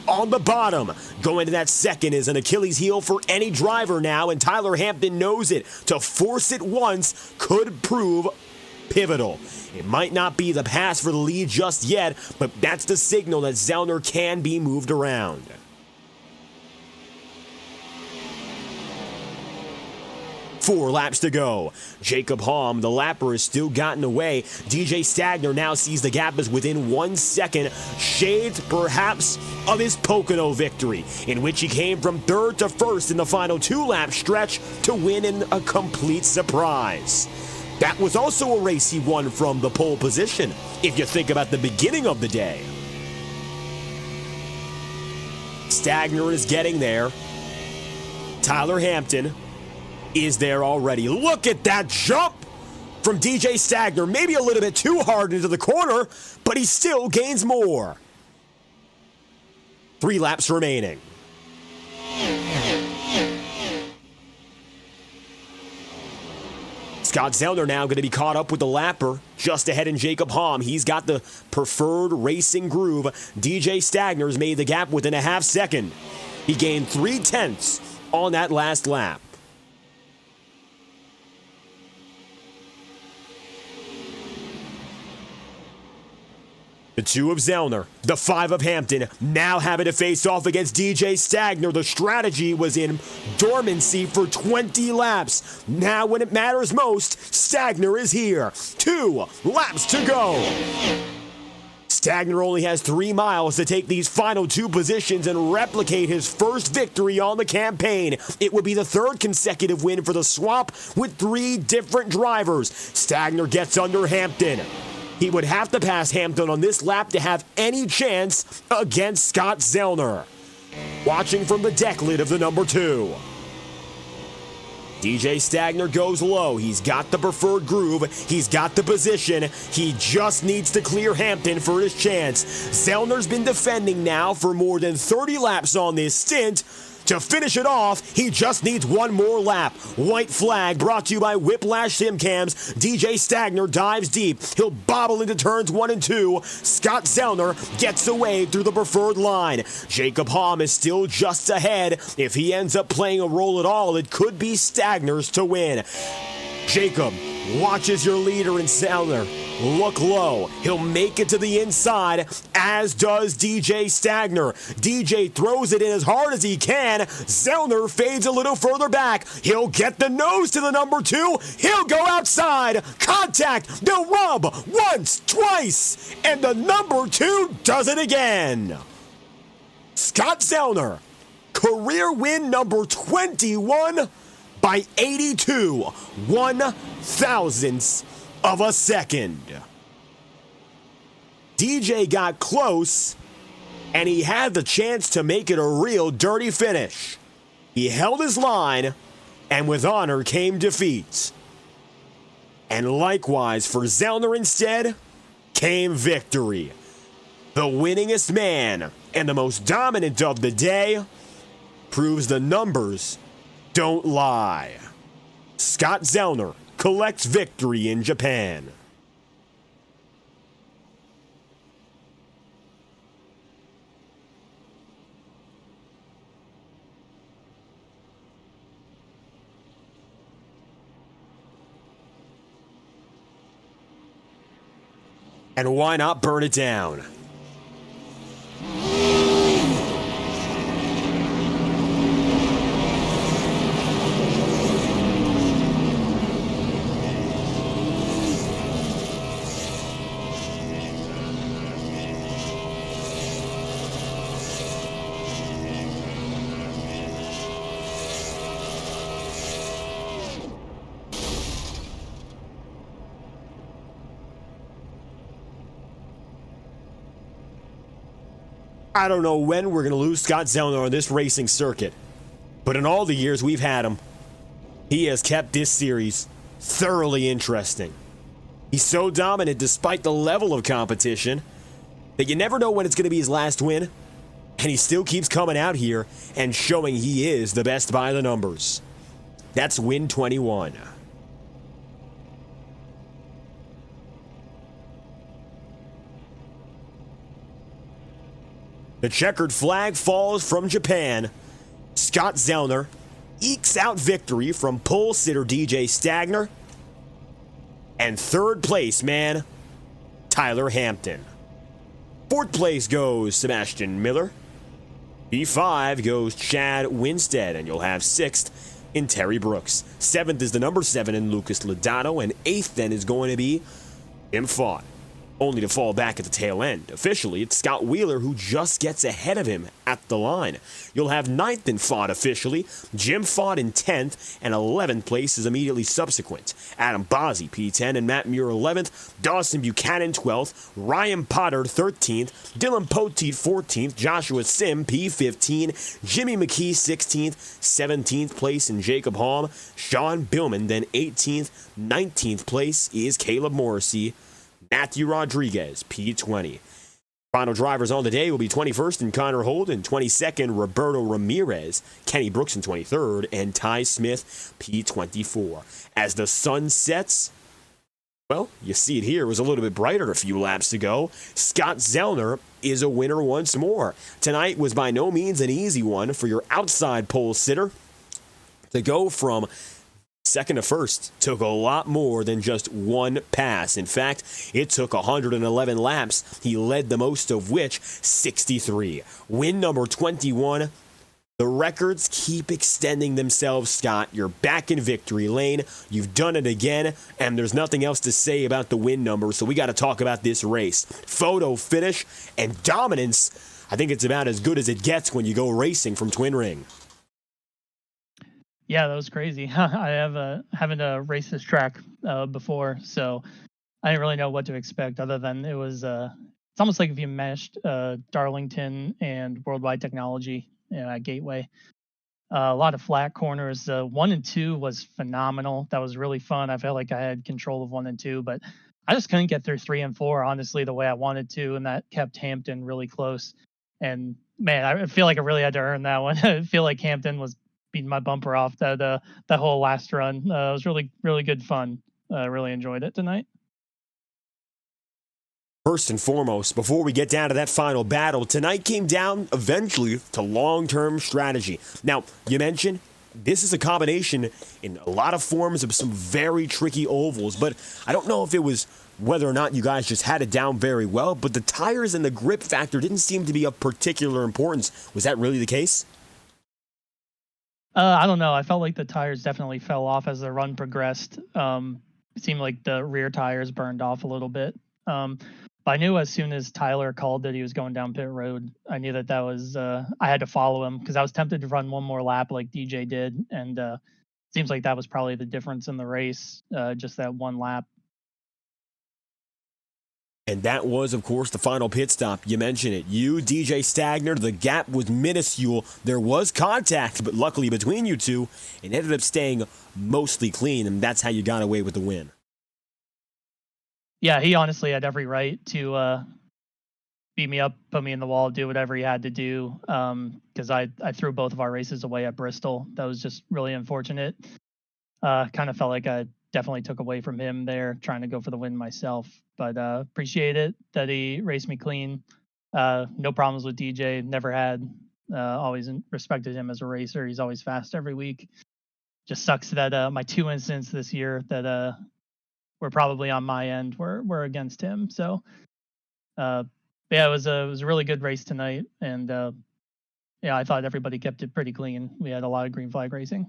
on the bottom. Going to that second is an Achilles heel for any driver now, and Tyler Hampton knows it. To force it once could prove pivotal. It might not be the pass for the lead just yet, but that's the signal that Zellner can be moved around. Four laps to go. Jacob Halm, the lapper, has still gotten away. DJ Stagner now sees the gap is within 1 second. Shades, perhaps, of his Pocono victory, in which he came from third to first in the final 2-lap stretch to win in a complete surprise. That was also a race he won from the pole position, if you think about the beginning of the day. Stagner is getting there. Tyler Hampton is there already. Look at that jump from DJ Stagner. Maybe a little bit too hard into the corner, but he still gains more. 3 laps remaining. Scott Zellner now going to be caught up with the lapper just ahead in Jacob Halm. He's got the preferred racing groove. DJ Stagner's made the gap within a half second. He gained 3/10 on that last lap. The 2 of Zellner, the 5 of Hampton, now having to face off against DJ Stagner. The strategy was in dormancy for 20 laps. Now when it matters most, Stagner is here. 2 laps to go. Stagner only has 3 miles to take these final 2 positions and replicate his first victory on the campaign. It would be the 3rd consecutive win for the swap with 3 different drivers. Stagner gets under Hampton. He would have to pass Hampton on this lap to have any chance against Scott Zellner. Watching from the deck lid of the number 2. DJ Stagner goes low. He's got the preferred groove. He's got the position. He just needs to clear Hampton for his chance. Zellner's been defending now for more than 30 laps on this stint. To finish it off, he just needs one more lap. White flag brought to you by Whiplash Simcams. DJ Stagner dives deep. He'll bobble into turns 1 and 2. Scott Zellner gets away through the preferred line. Jacob Hamm is still just ahead. If he ends up playing a role at all, it could be Stagner's to win. Jacob watches your leader in Zellner look low. He'll make it to the inside, as does DJ Stagner. DJ throws it in as hard as he can. Zellner fades a little further back. He'll get the nose to the number 2. He'll go outside. Contact. They'll rub once, twice, and the number 2 does it again. Scott Zellner, career win number 21 by 82 one-thousandths of a second. DJ got close, and he had the chance to make it a real dirty finish. He held his line, and with honor came defeat. And likewise for Zellner instead came victory. The winningest man and the most dominant of the day proves the numbers don't lie. Scott Zellner collects victory in Japan. And why not burn it down? I don't know when we're going to lose Scott Zellner on this racing circuit, but in all the years we've had him, he has kept this series thoroughly interesting. He's so dominant despite the level of competition that you never know when it's going to be his last win, and he still keeps coming out here and showing he is the best by the numbers. That's win 21. The checkered flag falls from Japan. Scott Zellner ekes out victory from pole sitter DJ Stagner. And third place, man, Tyler Hampton. Fourth place goes Sebastian Miller. P5 goes Chad Winstead, and you'll have sixth in Terry Brooks. Seventh is the number 7 in Lucas Lodato, and eighth then is going to be Tim Fott. Only to fall back at the tail end. Officially, it's Scott Wheeler who just gets ahead of him at the line. You'll have 9th in Fott officially, Jim Fott in 10th, and 11th place is immediately subsequent. Adam Bozzi, P10, and Matt Muir 11th, Dawson Buchanan 12th, Ryan Potter 13th, Dylan Poteet 14th, Joshua Sim P15, Jimmy McKee 16th, 17th place in Jacob Hamm, Sean Billman then 18th, 19th place is Caleb Morrissey, Matthew Rodriguez, P20. Final drivers on the day will be 21st in Connor Holden, 22nd Roberto Ramirez, Kenny Brooks in 23rd, and Ty Smith, P24. As the sun sets, well, you see it here, it was a little bit brighter a few laps ago. Scott Zellner is a winner once more. Tonight was by no means an easy one for your outside pole sitter. To go from second to first took a lot more than just one pass. In fact, it took 111 laps. He led the most of which, 63. Win number 21. The records keep extending themselves, Scott. You're back in victory lane. You've done it again, and there's nothing else to say about the win number, so we got to talk about this race. Photo finish and dominance. I think it's about as good as it gets when you go racing from Twin Ring. Yeah, that was crazy. I haven't raced this track before, so I didn't really know what to expect other than it was it's almost like if you meshed Darlington and Worldwide Technology at Gateway. A lot of flat corners. 1 and 2 was phenomenal. That was really fun. I felt like I had control of 1 and 2, but I just couldn't get through 3 and 4, honestly, the way I wanted to, and that kept Hampton really close. And man, I feel like I really had to earn that one. I feel like Hampton was beating my bumper off that whole last run. It was really really good fun. Really enjoyed it tonight. First and foremost, before we get down to that final battle, tonight came down eventually to long-term strategy. Now, you mentioned this is a combination in a lot of forms of some very tricky ovals, but I don't know if it was whether or not you guys just had it down very well, but the tires and the grip factor didn't seem to be of particular importance. Was that really the case? I don't know. I felt like the tires definitely fell off as the run progressed. It seemed like the rear tires burned off a little bit. But I knew as soon as Tyler called that he was going down pit road, I knew that was I had to follow him because I was tempted to run one more lap like DJ did, and seems like that was probably the difference in the race, just that one lap. And that was, of course, the final pit stop. You mentioned it. You, DJ Stagner, the gap was minuscule. There was contact, but luckily between you two, it ended up staying mostly clean, and that's how you got away with the win. Yeah, he honestly had every right to beat me up, put me in the wall, do whatever he had to do. Because I threw both of our races away at Bristol. That was just really unfortunate. Kind of felt like I definitely took away from him there, trying to go for the win myself. But appreciate it that he raced me clean. No problems with DJ. Never had. Always respected him as a racer. He's always fast every week. Just sucks that my 2 incidents this year that were probably on my end were against him. So yeah, it was a really good race tonight, and yeah, I thought everybody kept it pretty clean. We had a lot of green flag racing.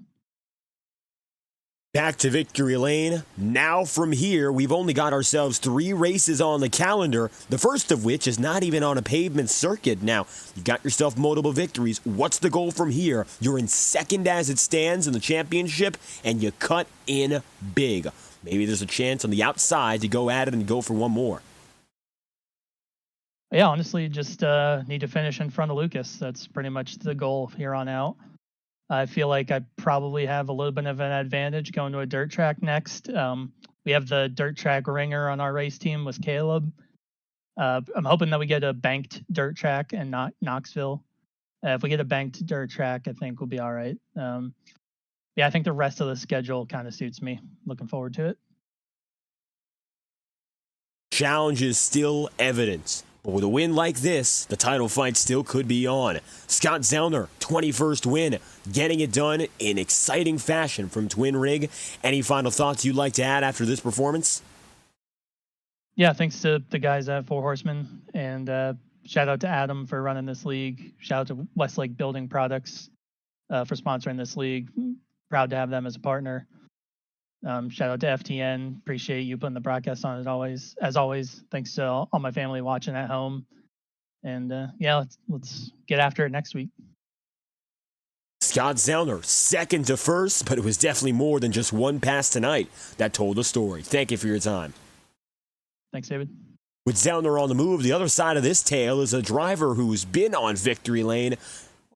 Back to victory lane. Now from here, we've only got ourselves 3 races on the calendar, the first of which is not even on a pavement circuit. Now, you've got yourself multiple victories. What's the goal from here? You're in second as it stands in the championship, and you cut in big. Maybe there's a chance on the outside to go at it and go for one more. Yeah, honestly, just need to finish in front of Lucas. That's pretty much the goal here on out. I feel like I probably have a little bit of an advantage going to a dirt track next. We have the dirt track ringer on our race team with Caleb. I'm hoping that we get a banked dirt track and not Knoxville. If we get a banked dirt track, I think we'll be all right. Yeah, I think the rest of the schedule kind of suits me. Looking forward to it. Challenge is still evident. But with a win like this, the title fight still could be on. Scott Zellner, 21st win, getting it done in exciting fashion from Twin Rig. Any final thoughts you'd like to add after this performance? Yeah, thanks to the guys at Four Horsemen, and shout out to Adam for running this league. Shout out to Westlake Building Products for sponsoring this league. Proud to have them as a partner. Shout out to FTN. Appreciate you putting the broadcast on as always. Thanks to all my family watching at home. And yeah, let's get after it next week. Scott Zellner, second to first, but it was definitely more than just one pass tonight that told the story. Thank you for your time. Thanks, David. With Zellner on the move, the other side of this tale is a driver who's been on victory lane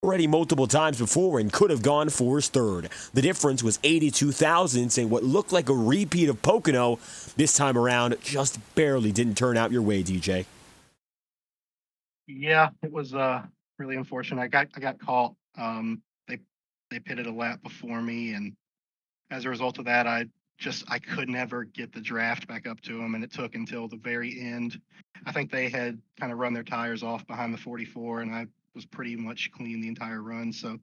already multiple times before and could have gone for his third. The difference was 82 thousandths, and what looked like a repeat of Pocono this time around just barely didn't turn out your way, DJ. Yeah, it was really unfortunate. I got caught. They pitted a lap before me, and as a result of that, I could never get the draft back up to them, and it took until the very end. I think they had kind of run their tires off behind the 44, and I was pretty much clean the entire run. So,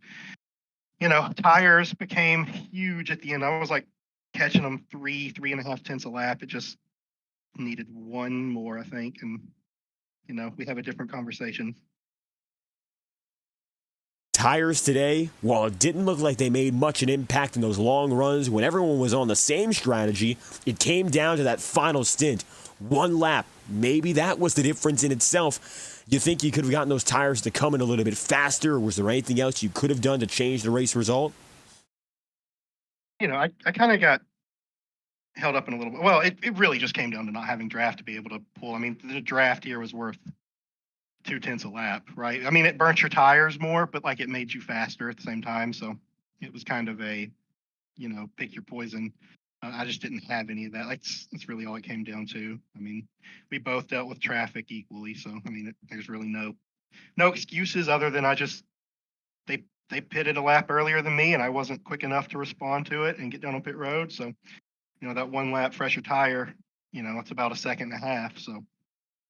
tires became huge at the end. I was like catching them 3.5 tenths a lap. It just needed one more, I think, and we have a different conversation. Tires today, while it didn't look like they made much an impact in those long runs when everyone was on the same strategy, it came down to that final stint. One lap. Maybe that was the difference in itself. You think you could have gotten those tires to come in a little bit faster, or was there anything else you could have done to change the race result? I kind of got held up in a little bit. Well, it really just came down to not having draft to be able to pull. I mean, the draft here was worth 0.2 a lap, right? I mean, it burnt your tires more, but like it made you faster at the same time. So it was kind of a, pick your poison. I just didn't have any of that. Like, that's really all it came down to. I mean, we both dealt with traffic equally, so I mean, there's really no excuses other than they pitted a lap earlier than me, and I wasn't quick enough to respond to it and get down on pit road. So, that one lap fresher tire, it's about a second and a half. So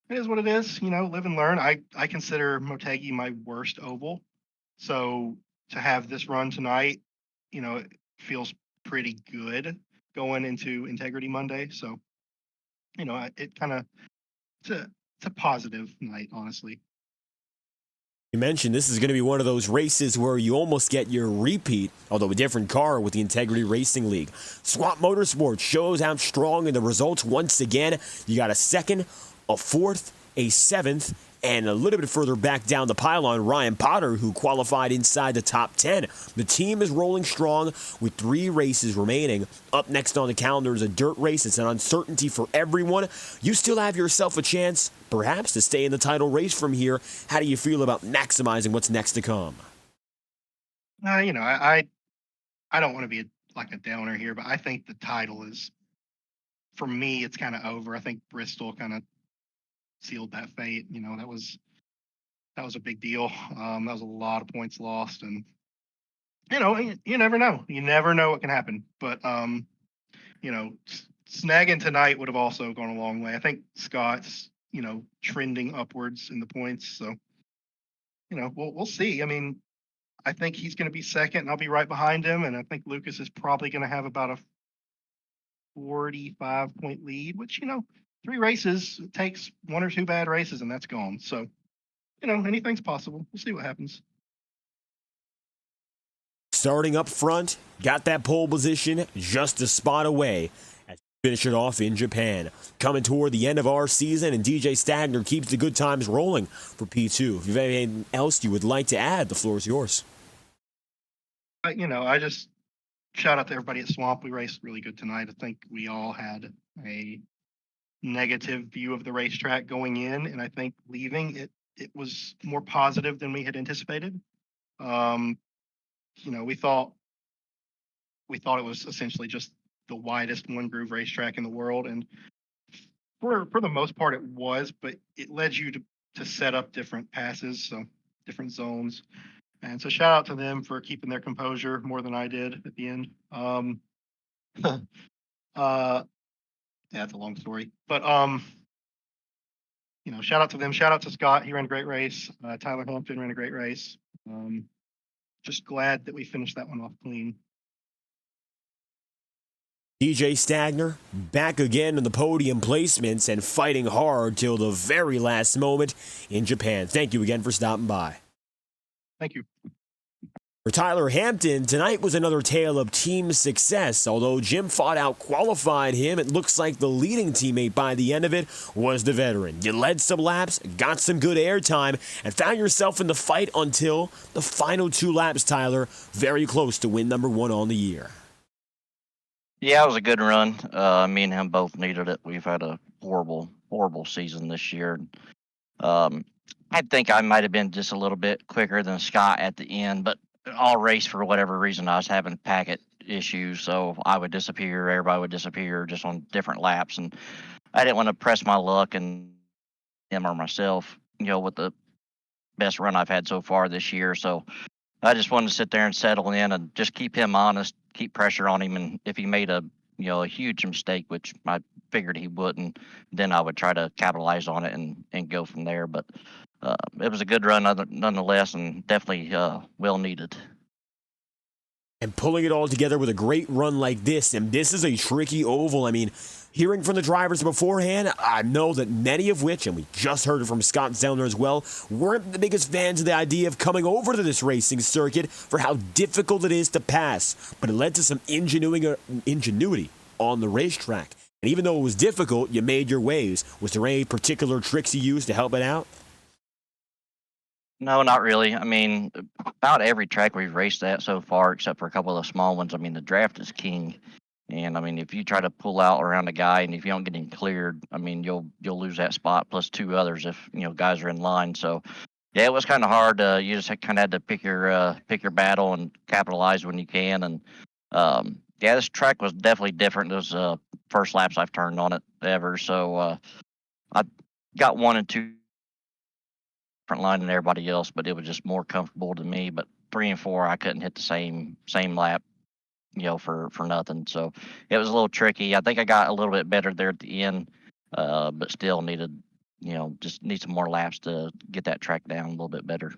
it is what it is. Live and learn. I consider Motegi my worst oval. So to have this run tonight, it feels pretty good going into Integrity Monday. So, it kind of it's a positive night, honestly. You mentioned this is going to be one of those races where you almost get your repeat, although a different car with the Integrity Racing League. Swamp Motorsports shows out strong in the results once again. You got a second, a fourth, a seventh, and a little bit further back down the pylon, Ryan Potter, who qualified inside the top 10. The team is rolling strong with 3 races remaining. Up next on the calendar is a dirt race. It's an uncertainty for everyone. You still have yourself a chance, perhaps, to stay in the title race from here. How do you feel about maximizing what's next to come? I don't want to be a downer here, but I think the title is, for me, it's kind of over. I think Bristol kind of sealed that fate. That was a big deal. That was a lot of points lost, and you never know. You never know what can happen. But snagging tonight would have also gone a long way. I think Scott's trending upwards in the points, so we'll see. I mean, I think he's going to be second, and I'll be right behind him, and I think Lucas is probably going to have about a 45-point lead, which 3 races, it takes 1 or 2 bad races, and that's gone. So, anything's possible. We'll see what happens. Starting up front, got that pole position just a spot away as we finish it off in Japan. Coming toward the end of our season, and DJ Stagner keeps the good times rolling for P2. If you have anything else you would like to add, the floor is yours. I just shout out to everybody at Swamp. We raced really good tonight. I think we all had a negative view of the racetrack going in, and I think leaving it was more positive than we had anticipated. We thought it was essentially just the widest one groove racetrack in the world, and for the most part it was, but it led you to set up different passes, so different zones. And so shout out to them for keeping their composure more than I did at the end. Yeah, it's a long story, but shout out to them. Shout out to Scott. He ran a great race. Tyler Hampton ran a great race. Just glad that we finished that one off clean. DJ Stagner back again in the podium placements and fighting hard till the very last moment in Japan. Thank you again for stopping by. Thank you. For Tyler Hampton, tonight was another tale of team success. Although Jim Fott out-qualified him, it looks like the leading teammate by the end of it was the veteran. You led some laps, got some good airtime, and found yourself in the fight until the final 2 laps, Tyler. Very close to win number 1 on the year. Yeah, it was a good run. Me and him both needed it. We've had a horrible, horrible season this year. I think I might have been just a little bit quicker than Scott at the end, but all race, for whatever reason, I was having packet issues, so I would disappear, everybody would disappear just on different laps, and I didn't want to press my luck and him or myself, with the best run I've had so far this year. So I just wanted to sit there and settle in and just keep him honest, keep pressure on him, and if he made a huge mistake, which I figured he wouldn't, then I would try to capitalize on it and go from there. But it was a good run nonetheless, and definitely well needed. And pulling it all together with a great run like this, and this is a tricky oval. I mean, hearing from the drivers beforehand, I know that many of which, and we just heard it from Scott Zellner as well, weren't the biggest fans of the idea of coming over to this racing circuit for how difficult it is to pass. But it led to some ingenuity on the racetrack. And even though it was difficult, you made your ways. Was there any particular tricks you used to help it out? No, not really. I mean, about every track we've raced at so far, except for a couple of the small ones, I mean, the draft is king. And I mean, if you try to pull out around a guy and if you don't get him cleared, I mean, you'll lose that spot plus 2 others if, guys are in line. So, Yeah, it was kind of hard. You just kind of had to pick your battle and capitalize when you can. And yeah, this track was definitely different. Those first laps I've turned on it ever. So I got 1 and 2 different line than everybody else, but it was just more comfortable to me. But 3 and 4, I couldn't hit the same lap, for nothing. So it was a little tricky. I think I got a little bit better there at the end, but still needed, just need some more laps to get that track down a little bit better.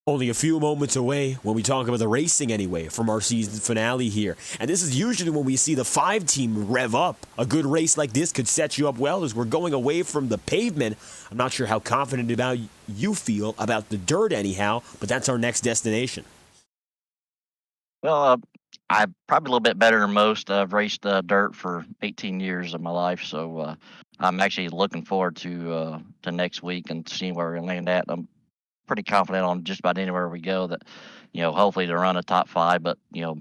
Only a few moments away when we talk about the racing anyway from our season finale here. And this is usually when we see the 5-team rev up. A good race like this could set you up well as we're going away from the pavement. I'm not sure how confident about you feel about the dirt anyhow, but that's our next destination. Well, I'm probably a little bit better than most. I've raced dirt for 18 years of my life, so I'm actually looking forward to next week and seeing where we land at. I'm pretty confident on just about anywhere we go that, hopefully to run a top 5, but, we'll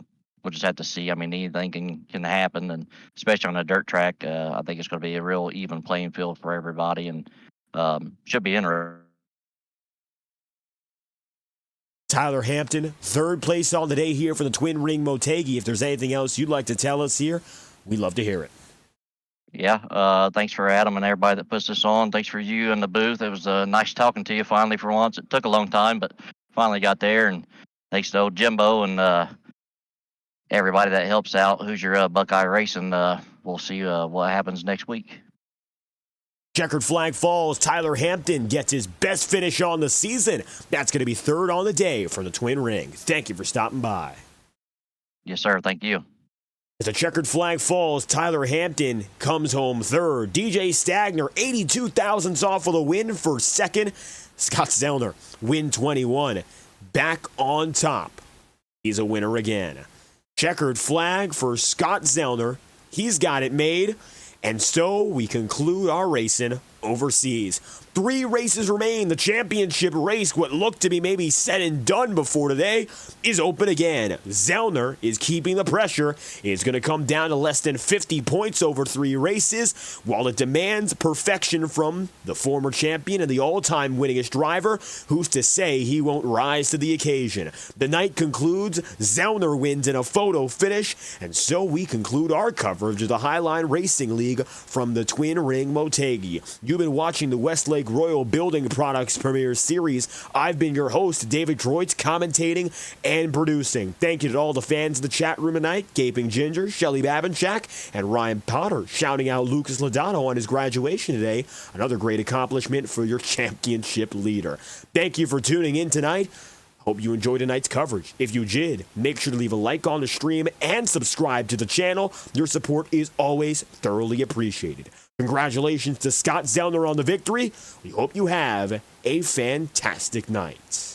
just have to see. I mean, anything can happen, and especially on a dirt track, I think it's going to be a real even playing field for everybody, and should be interesting. Tyler Hampton, 3rd place on the day here for the Twin Ring Motegi. If there's anything else you'd like to tell us here, we'd love to hear it. Yeah, thanks for Adam and everybody that puts this on. Thanks for you in the booth. It was nice talking to you finally for once. It took a long time, but finally got there. And thanks to old Jimbo and everybody that helps out. Who's your Buckeye Racing? We'll see what happens next week. Checkered flag falls. Tyler Hampton gets his best finish on the season. That's going to be 3rd on the day for the Twin Ring. Thank you for stopping by. Yes, sir. Thank you. As the checkered flag falls, Tyler Hampton comes home 3rd. DJ Stagner, 82 thousandths off of the win for 2nd. Scott Zellner, win 21. Back on top. He's a winner again. Checkered flag for Scott Zellner. He's got it made. And so we conclude our racing overseas. 3 races remain. The championship race, what looked to be maybe said and done before today, is open again. Zellner is keeping the pressure. It's going to come down to less than 50 points over 3 races, while it demands perfection from the former champion and the all-time winningest driver. Who's to say he won't rise to the occasion? The night concludes. Zellner wins in a photo finish, and so we conclude our coverage of the Highline Racing League from the Twin Ring Motegi. You've been watching the Westlake Royal Building Products Premier Series. I've been your host, David Kreutz, commentating and producing. Thank you to all the fans in the chat room tonight, Gaping Ginger, Shelly Babinchak, and Ryan Potter shouting out Lucas Lodano on his graduation today. Another great accomplishment for your championship leader. Thank you for tuning in tonight. Hope you enjoyed tonight's coverage. If you did, make sure to leave a like on the stream and subscribe to the channel. Your support is always thoroughly appreciated. Congratulations to Scott Zellner on the victory. We hope you have a fantastic night.